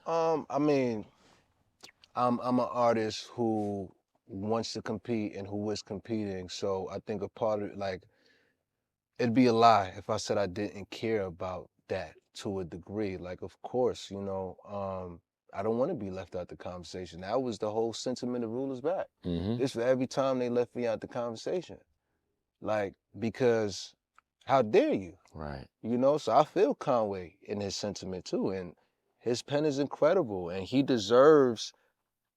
I mean, I'm an artist who wants to compete and who is competing. So I think a part of like, it'd be a lie if I said I didn't care about that to a degree. Like, of course, you know, I don't want to be left out the conversation. That was the whole sentiment of Rulers Back. Mm-hmm. It's for every time they left me out the conversation. Like, because how dare you? Right. You know, so I feel Conway in his sentiment too. And his pen is incredible and he deserves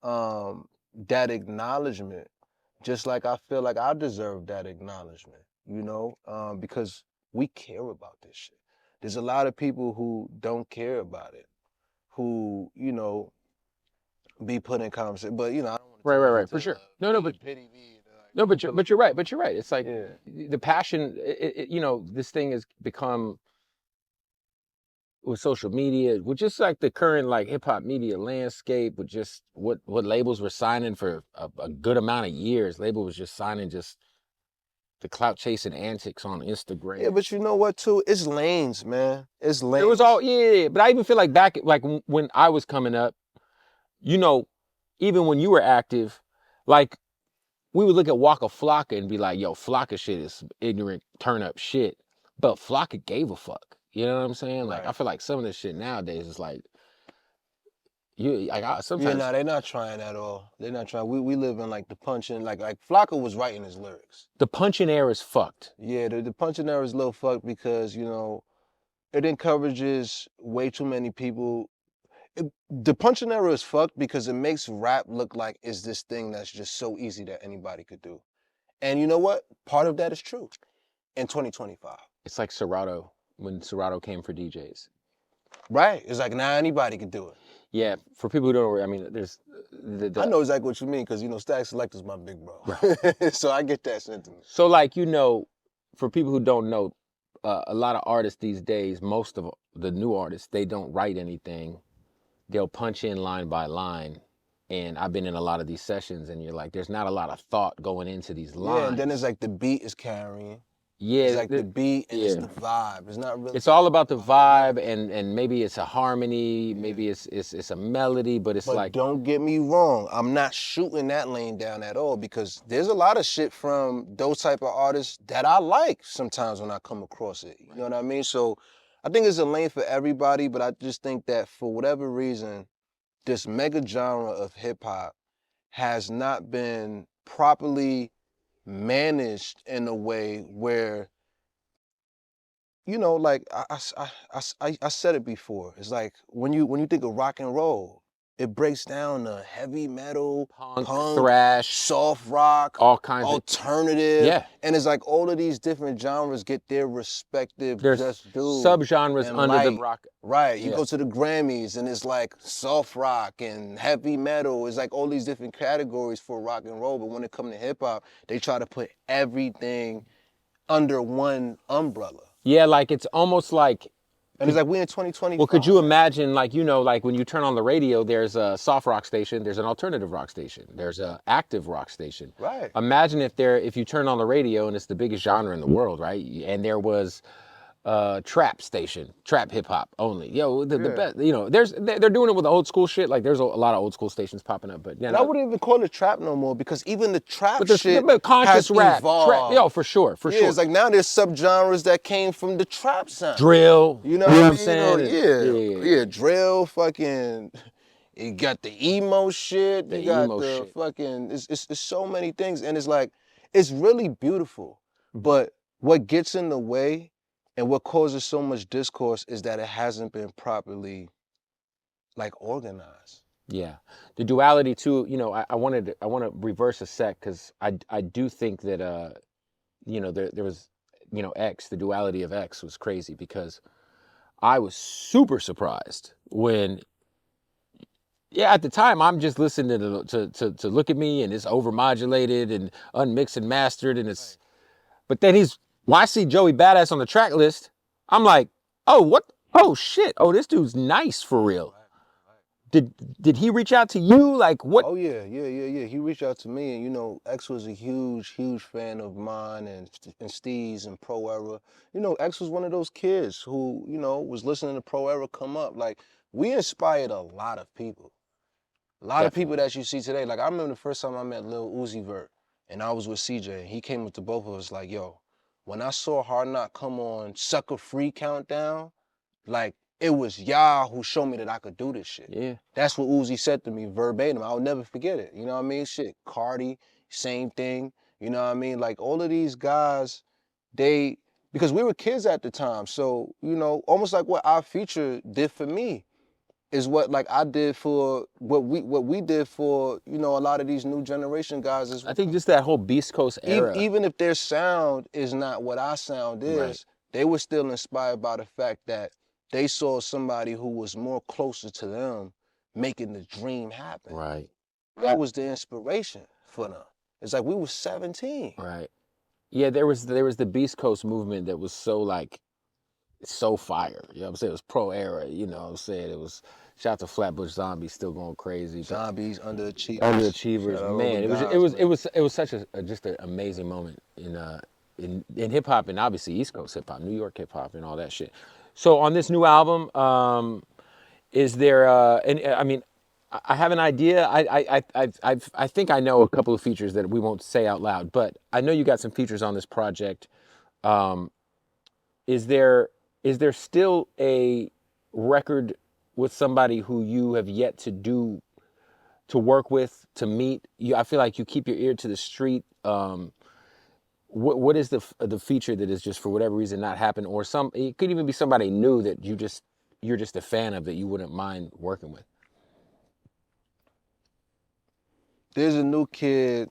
that acknowledgement, just like I feel like I deserve that acknowledgement, you know, because we care about this shit. There's a lot of people who don't care about it, who, you know, be put in conversation, but you know, I don't want to Right, for sure. No, but pity me, like, No, but you're right. But you're right. It's like Yeah. the passion. You know, this thing has become with social media, with just like the current like hip hop media landscape, with just what labels were signing for a good amount of years. Label was just signing just the clout chasing antics on Instagram. Yeah, but you know what too? It's lanes, man. It's lanes. It was all yeah. But I even feel like back like when I was coming up, you know, even when you were active, like we would look at Waka Flocka and be like, yo, Flocka shit is ignorant, turn up shit. But Flocka gave a fuck. You know what I'm saying? Like, Right. I feel like some of this shit nowadays is like, sometimes. Yeah, no, they're not trying at all. They're not trying. We live in like the punching, like Flocka was writing his lyrics. The punching era is fucked. Yeah, the punching era is a little fucked because, you know, it encourages way too many people. The punching era is fucked because it makes rap look like it's this thing that's just so easy that anybody could do. And you know what? Part of that is true in 2025. It's like Serato, when Serato came for DJs. Right. It's like now anybody can do it. Yeah, for people who don't know, I mean, there's I know exactly what you mean because, you know, Static Selector's my big bro. Right. So I get that sentiment. So like, you know, for people who don't know, a lot of artists these days, most of the new artists, they don't write anything. They'll punch in line by line. And I've been in a lot of these sessions and you're like, there's not a lot of thought going into these lines. Yeah, and then it's like the beat is carrying. Yeah. It's like the beat and it's the vibe. It's not really. It's all about the vibe and maybe it's a harmony, maybe it's a melody, but it's like. Don't get me wrong, I'm not shooting that lane down at all because there's a lot of shit from those type of artists that I like sometimes when I come across it. You know what I mean? So I think it's a lane for everybody, but I just think that for whatever reason, this mega genre of hip hop has not been properly managed in a way where, you know, like I said it before. It's like when you think of rock and roll, it breaks down to heavy metal, Punk, thrash, soft rock, all kinds alternative. Yeah. And it's like all of these different genres get their respective There's just due. subgenres and under light. the rock. Right. You Yeah. go to the Grammys and it's like soft rock and heavy metal. It's like all these different categories for rock and roll. But when it comes to hip hop, they try to put everything under one umbrella. Yeah, like it's almost like. And it's like we in 2020. Well, could you imagine, like, you know, like when you turn on the radio, there's a soft rock station, there's an alternative rock station, there's an active rock station. Right. Imagine if you turn on the radio and it's the biggest genre in the world, right? And there was trap station, trap hip hop only. Yo, the best, you know, they're doing it with the old school shit. Like there's a lot of old school stations popping up, but And I wouldn't even call it trap no more because even the trap shit but conscious has rap, evolved. yo, for sure. Yeah, it's like now there's subgenres that came from the trap sound. Drill, You know what I'm saying? Yeah, drill, fucking. You got the emo shit. You got the fucking. It's so many things, and it's like it's really beautiful. But what gets in the way and what causes so much discourse is that it hasn't been properly, like, organized. Yeah, the duality too. You know, I want to reverse a sec because I do think that you know, there was, you know, X, the duality of X was crazy because I was super surprised when. Yeah, at the time I'm just listening to Look at Me and it's overmodulated and unmixed and mastered and it's, but then when I see Joey Badass on the track list, I'm like, oh what? Oh shit! Oh, this dude's nice for real. Did he reach out to you? Like what? Oh yeah. He reached out to me, and you know, X was a huge fan of mine and Steez and Pro Era. You know, X was one of those kids who, you know, was listening to Pro Era come up. Like we inspired a lot of people. A lot of people that you see today. Like I remember the first time I met Lil Uzi Vert, and I was with CJ, and he came up to both of us like, yo, when I saw Hard Knock come on Sucker Free Countdown, like it was y'all who showed me that I could do this shit. Yeah. That's what Uzi said to me verbatim. I'll never forget it. You know what I mean? Shit, Cardi, same thing. You know what I mean? Like all of these guys, because we were kids at the time, so, you know, almost like what our future did for me is what like I did for what we did for, you know, a lot of these new generation guys. Is I think just that whole Beast Coast era. Even if their sound is not what our sound is, they were still inspired by the fact that they saw somebody who was more closer to them making the dream happen. Right. That was the inspiration for them. It's like we were 17. Right. Yeah, there was the Beast Coast movement that was so like so fire. You know what I'm saying? It was pro era, you know what I'm saying? It was shout out to Flatbush Zombies still going crazy. Zombies, underachievers. Underachievers, Shout out man. all It the was guys, it was such just an amazing moment in hip hop and obviously East Coast hip hop, New York hip hop and all that shit. So on this new album, is there and I mean I have an idea. I think I know a couple of features that we won't say out loud, but I know you got some features on this project. Is there still a record with somebody who you have yet to work with, to meet? I feel like you keep your ear to the street. What is the feature that is just for whatever reason not happened, or it could even be somebody new that you're just a fan of that you wouldn't mind working with? There's a new kid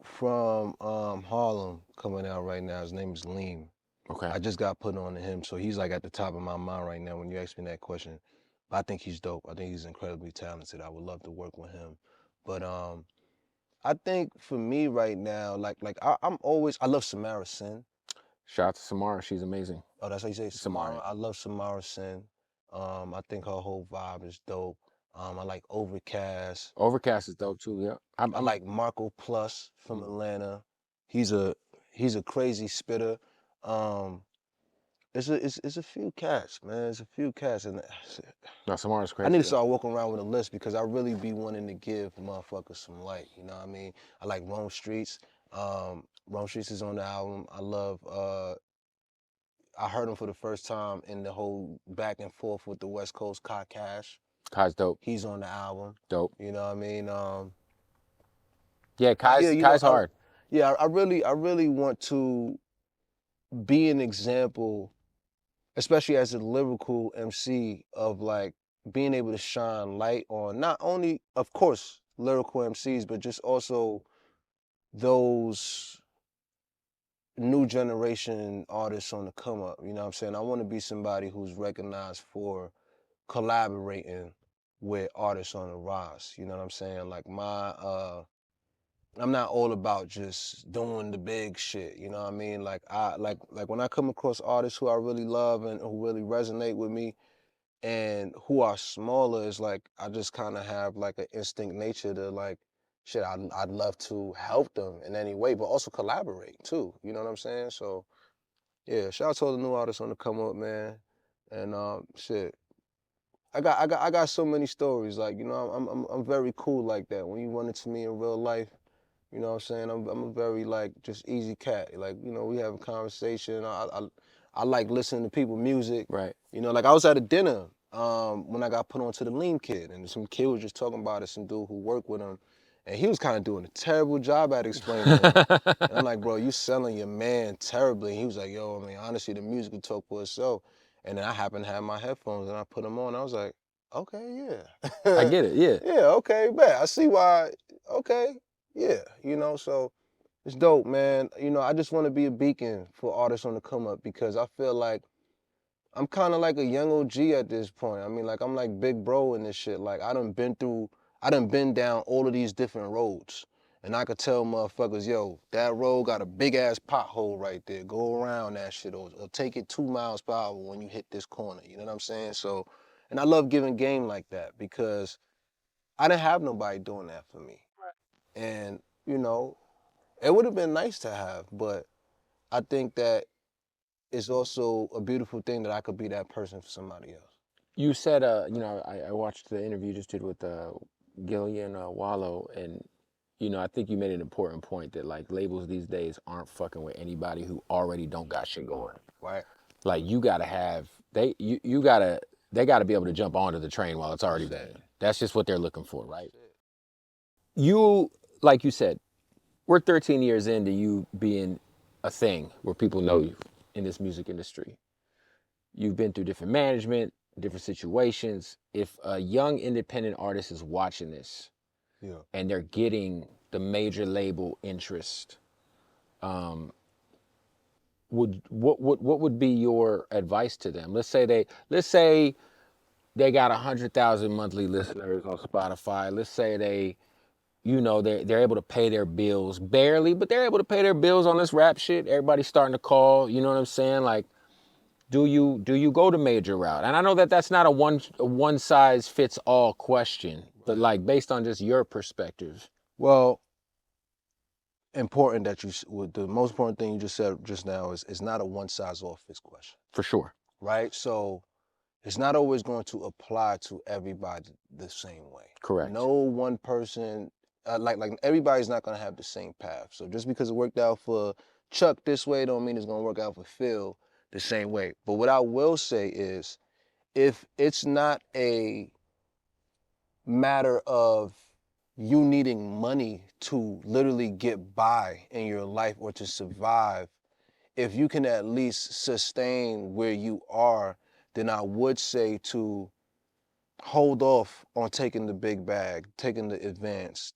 from Harlem coming out right now. His name is Leem. Okay. I just got put on to him, so he's like at the top of my mind right now when you ask me that question. But I think he's dope. I think he's incredibly talented. I would love to work with him. But I think for me right now, I love Samara Sin. Shout out to Samara, she's amazing. Oh, that's how you say it? Samara. I love Samara Sin. I think her whole vibe is dope. I like Overcast. Overcast is dope too. Yeah. I like Marco Plus from Atlanta. He's a crazy spitter. It's a few cats, man. It's a few cats, and No, Samara's crazy. I need to start walking around with a list because I really be wanting to give motherfuckers some light. You know what I mean? I like Rome Streets. Rome Streets is on the album. I love. I heard him for the first time in the whole back and forth with the West Coast Kai Cash. Kai's dope. He's on the album. Dope. You know what I mean? Yeah, Kai's hard. I really want to be an example, especially as a lyrical MC, of like being able to shine light on not only, of course, lyrical MCs, but just also those new generation artists on the come up. You know what I'm saying? I want to be somebody who's recognized for collaborating with artists on the rise. You know what I'm saying? Like I'm not all about just doing the big shit. You know what I mean? Like when I come across artists who I really love and who really resonate with me and who are smaller, it's like I just kind of have like an instinct nature to like, shit, I'd love to help them in any way, but also collaborate too. You know what I'm saying? So yeah, shout out to all the new artists on the come up, man. And shit, I got so many stories. Like, you know, I'm very cool like that. When you run into me in real life, you know what I'm saying? I'm a very like just easy cat. Like, you know, we have a conversation. I like listening to people's music. Right. You know, like I was at a dinner when I got put onto the Lean Kid, and some kid was just talking about it, some dude who worked with him, and he was kind of doing a terrible job at explaining it. And I'm like, bro, you selling your man terribly. And he was like, yo, I mean, honestly, the music will talk for itself. And then I happened to have my headphones, and I put them on. I was like, okay, yeah. I get it, yeah. Yeah, okay, bet. I see why. Okay, yeah, you know, so it's dope, man. You know, I just want to be a beacon for artists on the come up because I feel like I'm kind of like a young OG at this point. I mean, like, I'm like big bro in this shit. Like, I done been down all of these different roads. And I could tell motherfuckers, yo, that road got a big ass pothole right there. Go around that shit or take it 2 miles per hour when you hit this corner. You know what I'm saying? So, and I love giving game like that because I didn't have nobody doing that for me. And, you know, it would have been nice to have, but I think that it's also a beautiful thing that I could be that person for somebody else. You said, you know, I watched the interview you just did with Gillian Wallow, and, you know, I think you made an important point that, like, labels these days aren't fucking with anybody who already don't got shit going. Right. Like, you gotta have, they gotta be able to jump onto the train while it's already there. That's just what they're looking for, right? You, like you said, we're 13 years into you being a thing where people know you in this music industry. You've been through different management, different situations. If a young independent artist is watching this, Yeah. and they're getting the major label interest, what would be your advice to them? Let's say they got 100,000 monthly listeners on Spotify. Let's say they, you know, they're able to pay their bills barely, but they're able to pay their bills on this rap shit. Everybody's starting to call. You know what I'm saying? Like, do you go the major route? And I know that that's not a one size fits all question, but like based on just your perspective. Well, important that the most important thing you just said just now is it's not a one size all fits question. For sure. Right? So it's not always going to apply to everybody the same way. Correct. No one person, like everybody's not going to have the same path. So just because it worked out for Chuck this way don't mean it's going to work out for Phil the same way. But what I will say is, if it's not a matter of you needing money to literally get by in your life or to survive, if you can at least sustain where you are, then I would say to hold off on taking the big bag, taking the advance,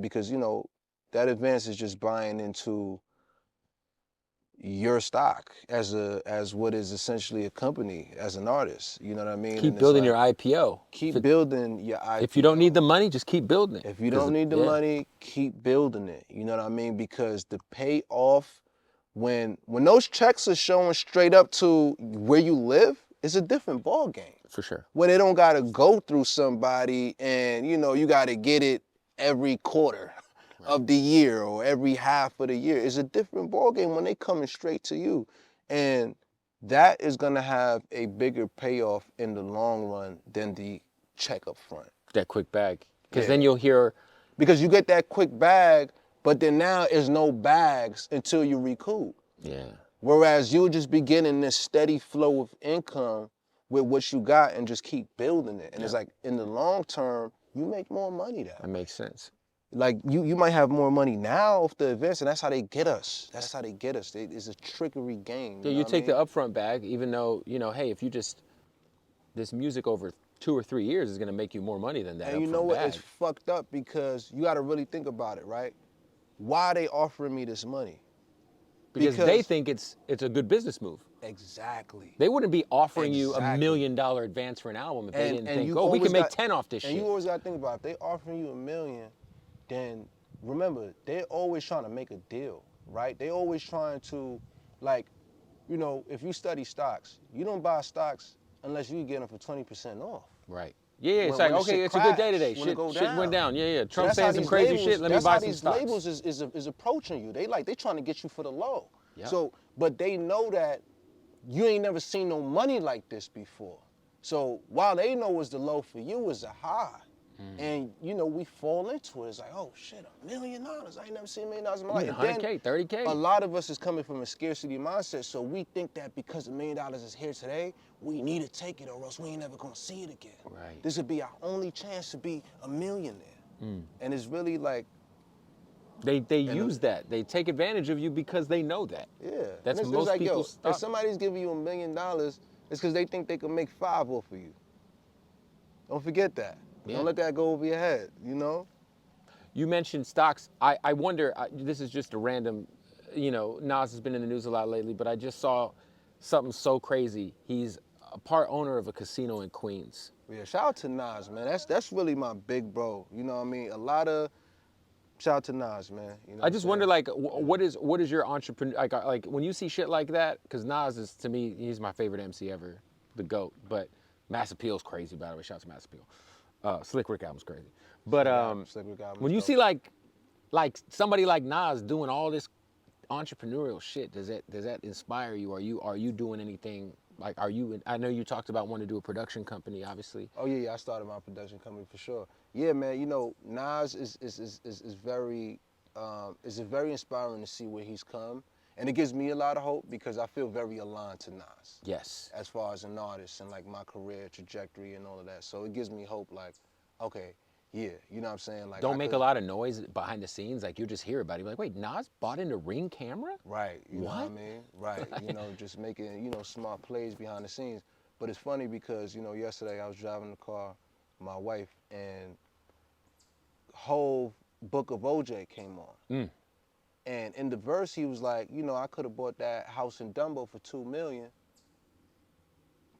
because, you know, that advance is just buying into your stock as what is essentially a company, as an artist. You know what I mean? Keep building your IPO. Keep building your IPO. If you don't need the money, just keep building it. If you don't need the money, keep building it. You know what I mean? Because the payoff, when those checks are showing straight up to where you live, it's a different ball game. For sure. Where they don't gotta go through somebody and, you know, you gotta get it every quarter of the year or every half of the year. It's a different ball game when they coming straight to you. And that is gonna have a bigger payoff in the long run than the check up front. That quick bag. Because then you'll hear... Because you get that quick bag, but then now there's no bags until you recoup. Yeah. Whereas you'll just be getting this steady flow of income with what you got and just keep building it. And it's like, in the long term, you make more money that way. That makes sense. Like, you might have more money now off the events, and that's how they get us. That's how they get us. It's a trickery game. Yeah, you take the upfront bag, even though, you know, hey, if you just... This music over 2 or 3 years is going to make you more money than that. And you know what? It's fucked up because you got to really think about it, right? Why are they offering me this money? Because they think it's a good business move. Exactly. They wouldn't be offering you $1 million advance for an album if they didn't think, oh, we can make 10 off this shit. And you always got to think about it. If they offering you $1 million, then remember, they're always trying to make a deal, right? They always trying to, like, you know, if you study stocks, you don't buy stocks unless you get them for 20% off. Right. Yeah, it's like, okay, it's a good day today. Shit went down. Yeah. Trump saying some crazy shit. Let me buy some stocks. That's how these labels is approaching you. They trying to get you for the low. Yep. So, but they know that you ain't never seen no money like this before. So while they know it's the low, for you is a high. And, you know, we fall into it. It's like, oh, shit, $1 million. I ain't never seen $1 million in my life. $100K, $30K. A lot of us is coming from a scarcity mindset, so we think that because $1 million is here today, we need to take it or else we ain't never going to see it again. Right. This would be our only chance to be a millionaire. And it's really like... They use that. They take advantage of you because they know that. Yeah. That's most like, people's if somebody's giving you $1 million, it's because they think they can make 5 off of you. Don't forget that. Yeah. Don't let that go over your head, you know? You mentioned stocks. I wonder, this is just a random, you know, Nas has been in the news a lot lately, but I just saw something so crazy. He's a part owner of a casino in Queens. Yeah, shout out to Nas, man. That's really my big bro. You know what I mean? Shout out to Nas, man. You know I just wonder, like, what is your entrepreneur, like when you see shit like that, because Nas is, to me, he's my favorite MC ever, the GOAT, but Mass Appeal's crazy, by the way. Shout out to Mass Appeal. Slick Rick album's crazy. But when you see like somebody like Nas doing all this entrepreneurial shit, does that inspire you? Are you doing anything? Like, I know you talked about wanting to do a production company, obviously. Oh yeah, I started my production company for sure. Yeah, man, you know, Nas is very very inspiring to see where he's come. And it gives me a lot of hope because I feel very aligned to Nas. Yes. As far as an artist and like my career trajectory and all of that. So it gives me hope, like, okay, yeah, you know what I'm saying? Like, don't make a lot of noise behind the scenes. Like, you just hear about it. You're like, wait, Nas bought into Ring camera? Right. You know what I mean? Right. You know, just making, you know, smart plays behind the scenes. But it's funny because, you know, yesterday I was driving the car with my wife and whole book of OJ came on. And in the verse, he was like, you know, I could have bought that house in Dumbo for $2 million.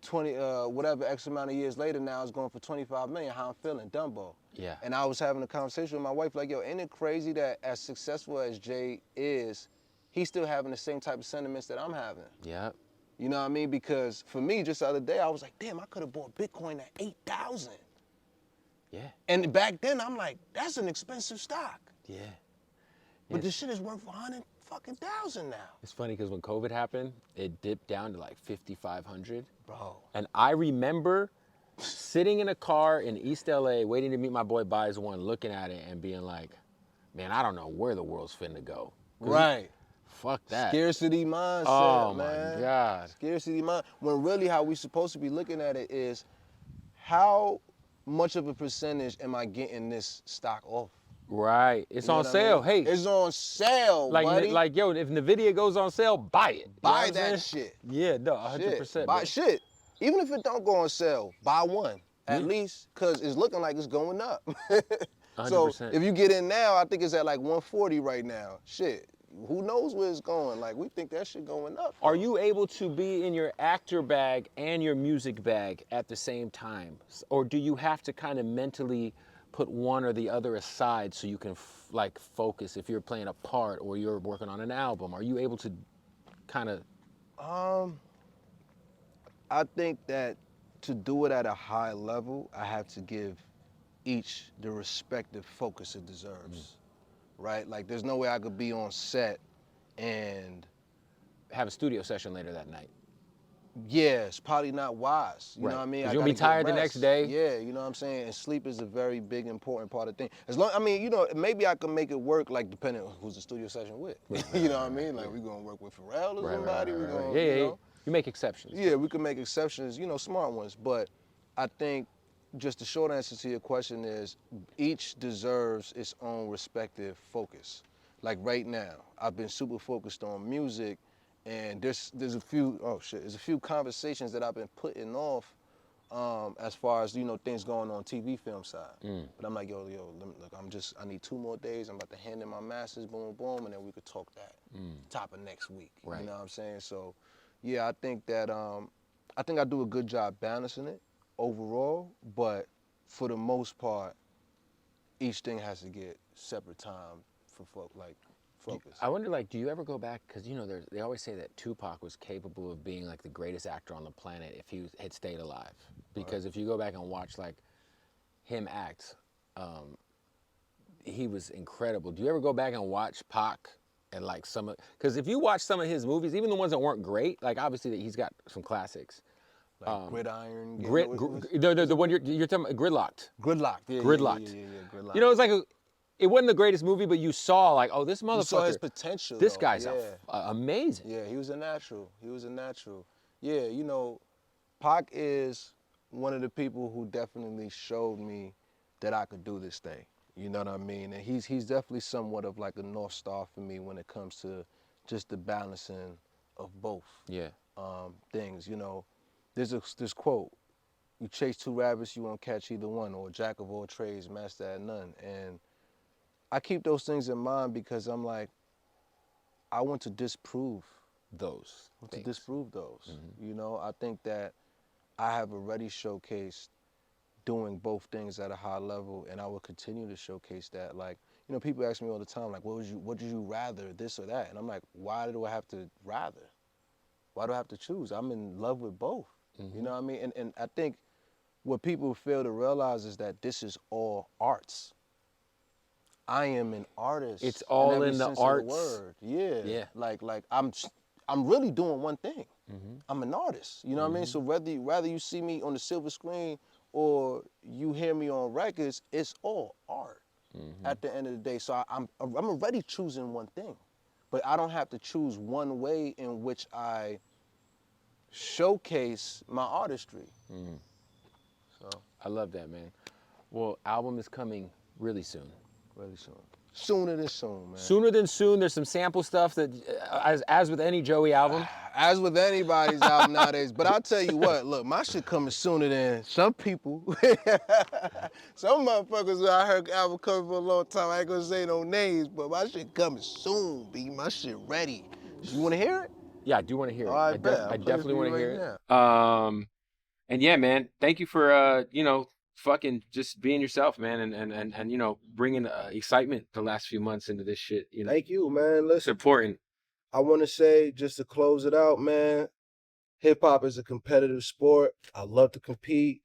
20 whatever X amount of years later now it's going for 25 million. How I'm feeling, Dumbo. Yeah. And I was having a conversation with my wife like, yo, ain't it crazy that as successful as Jay is, he's still having the same type of sentiments that I'm having. Yeah. You know what I mean? Because for me, just the other day, I was like, damn, I could have bought Bitcoin at 8,000. Yeah. And back then, I'm like, that's an expensive stock. Yeah. But this shit is worth 100,000 now. It's funny because when COVID happened, it dipped down to like 5,500. Bro. And I remember sitting in a car in East LA, waiting to meet my boy Buys One, looking at it and being like, man, I don't know where the world's finna go. Right. Fuck that. Scarcity mindset, Oh man. my God. Scarcity mind. When really how we supposed to be looking at it is, how much of a percentage am I getting this stock off? Right. It's You know on what I sale. mean? Hey. It's on sale, buddy. Like, yo, if NVIDIA goes on sale, buy it. You know Buy what I'm that saying? shit. Yeah, no, 100%. Buy man. shit. Even if it don't go on sale, buy one at least, cause it's looking like it's going up. So 100%. if you get in now, I think it's at like 140 right now. Shit, who knows where it's going? Like we think that shit going up. Are you able to be in your actor bag and your music bag at the same time? Or do you have to kind of mentally put one or the other aside so you can like focus if you're playing a part or you're working on an album? Are you able to kind of... I think that to do it at a high level, I have to give each the respective focus it deserves, right? Like there's no way I could be on set and have a studio session later that night? yeah, it's probably not wise. You Right. know what I mean? 'Cause I you'll be gotta get tired the rest. next day. Yeah, you know what I'm saying? And sleep is a very big, important part of the thing. As long, I mean, you know, maybe I can make it work, like depending on who's the studio session with. You know what I mean? Like we gonna work with Pharrell or somebody. We gonna, Yeah, you yeah, know? you make exceptions. Yeah, we can make exceptions, you know, smart ones. But I think just the short answer to your question is each deserves its own respective focus. Like right now, I've been super focused on music, and there's a few there's a few conversations that I've been putting off as far as, you know, things going on TV film side. But I'm like, yo, look, I need 2 more days. I'm about to hand in my masters, boom, boom, and then we could talk that top of next week. Right. You know what I'm saying? So, yeah, I think that I think I do a good job balancing it overall, but for the most part, each thing has to get separate time for focus. I wonder, like, do you ever go back, because, you know, they always say that Tupac was capable of being, like, the greatest actor on the planet if he had stayed alive. Because if you go back and watch, like, him act, he was incredible. Do you ever go back and watch Pac and, like, because if you watch some of his movies, even the ones that weren't great, like, obviously he's got some classics. Like Gridiron. The one you're talking about, Gridlocked. Gridlocked. Yeah, Gridlocked. Yeah, Gridlocked. You know, it's like it wasn't the greatest movie, but you saw like, oh, this motherfucker. You saw his potential. This though. guy's amazing. Yeah, he was a natural. He was a natural. Yeah, you know, Pac is one of the people who definitely showed me that I could do this thing. You know what I mean? And he's definitely somewhat of like a North Star for me when it comes to just the balancing of both things. You know, there's this quote: "You chase 2 rabbits, you won't catch either one," or "Jack of all trades, master at none." And I keep those things in mind because I'm like, I want to disprove those. You know, I think that I have already showcased doing both things at a high level, and I will continue to showcase that. Like, you know, people ask me all the time, like, what did you rather, this or that? And I'm like, why do I have to rather? Why do I have to choose? I'm in love with both. You know what I mean? And I think what people fail to realize is that this is all arts. I am an artist. It's all every in the sense of arts. word. Yeah. Yeah. Like I'm really doing one thing. I'm an artist. You know what I mean? So whether you see me on the silver screen or you hear me on records, it's all art at the end of the day. So I'm already choosing one thing, but I don't have to choose one way in which I showcase my artistry. So I love that, man. Well, album is coming really soon. really soon. Sooner than soon, man. Sooner than soon. There's some sample stuff that, as with any Joey album. As with anybody's album nowadays. But I'll tell you what, look, my shit coming sooner than some people. Some motherfuckers who I heard album coming for a long time, I ain't gonna say no names, but my shit coming soon, B. My shit ready. You wanna hear it? Yeah, I do want to hear it. All right, bet. I definitely want to hear it. now. And yeah, man, thank you for you know, fucking just being yourself, man, and you know, bringing excitement the last few months into this shit. You know, Thank you, man. it's Listen, important. I want to say, just to close it out, man, hip hop is a competitive sport. I love to compete.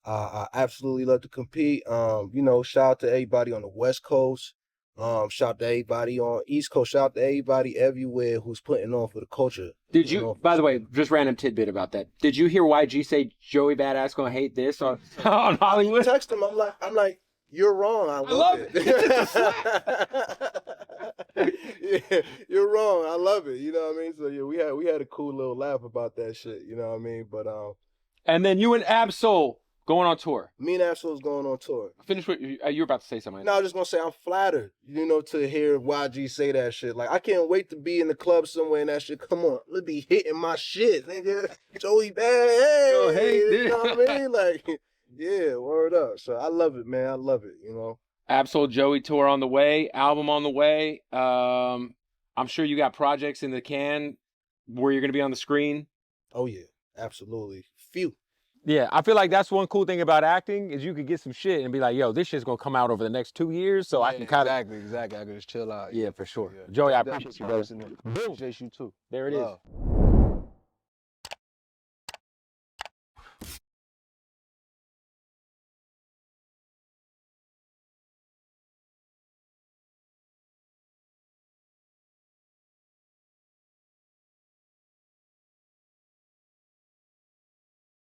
I absolutely love to compete. You know, shout out to everybody on the West Coast. Shout out to everybody on East Coast. Shout out to everybody everywhere who's putting on for the culture. Did you, by the way, just random tidbit about that. Did you hear YG say Joey Badass gonna hate this on Hollywood? Text him. I'm like, you're wrong. I love it. Yeah, you're wrong. I love it. You know what I mean? So yeah, we had a cool little laugh about that shit. You know what I mean? But And then you and Absol going on tour. me and Absol's going on tour. Finish what you were about to say something. No, I was just gonna say I'm flattered, you know, to hear YG say that shit. Like, I can't wait to be in the club somewhere and that shit. Come on, let's be hitting my shit, nigga. Joey Bad, hey, hey, you know what I mean? Like, yeah, word up. So I love it, man. I love it, you know. Absol Joey tour on the way, album on the way. I'm sure you got projects in the can where you're gonna be on the screen. Oh yeah, absolutely. Phew. Yeah, I feel like that's one cool thing about acting is you could get some shit and be like, yo, this shit's gonna come out over the next 2 years, so I can kind of exactly. I can just chill out. yeah, for sure. Yeah. Joey, I Definitely appreciate you, bro. appreciate you too. There it is. Love.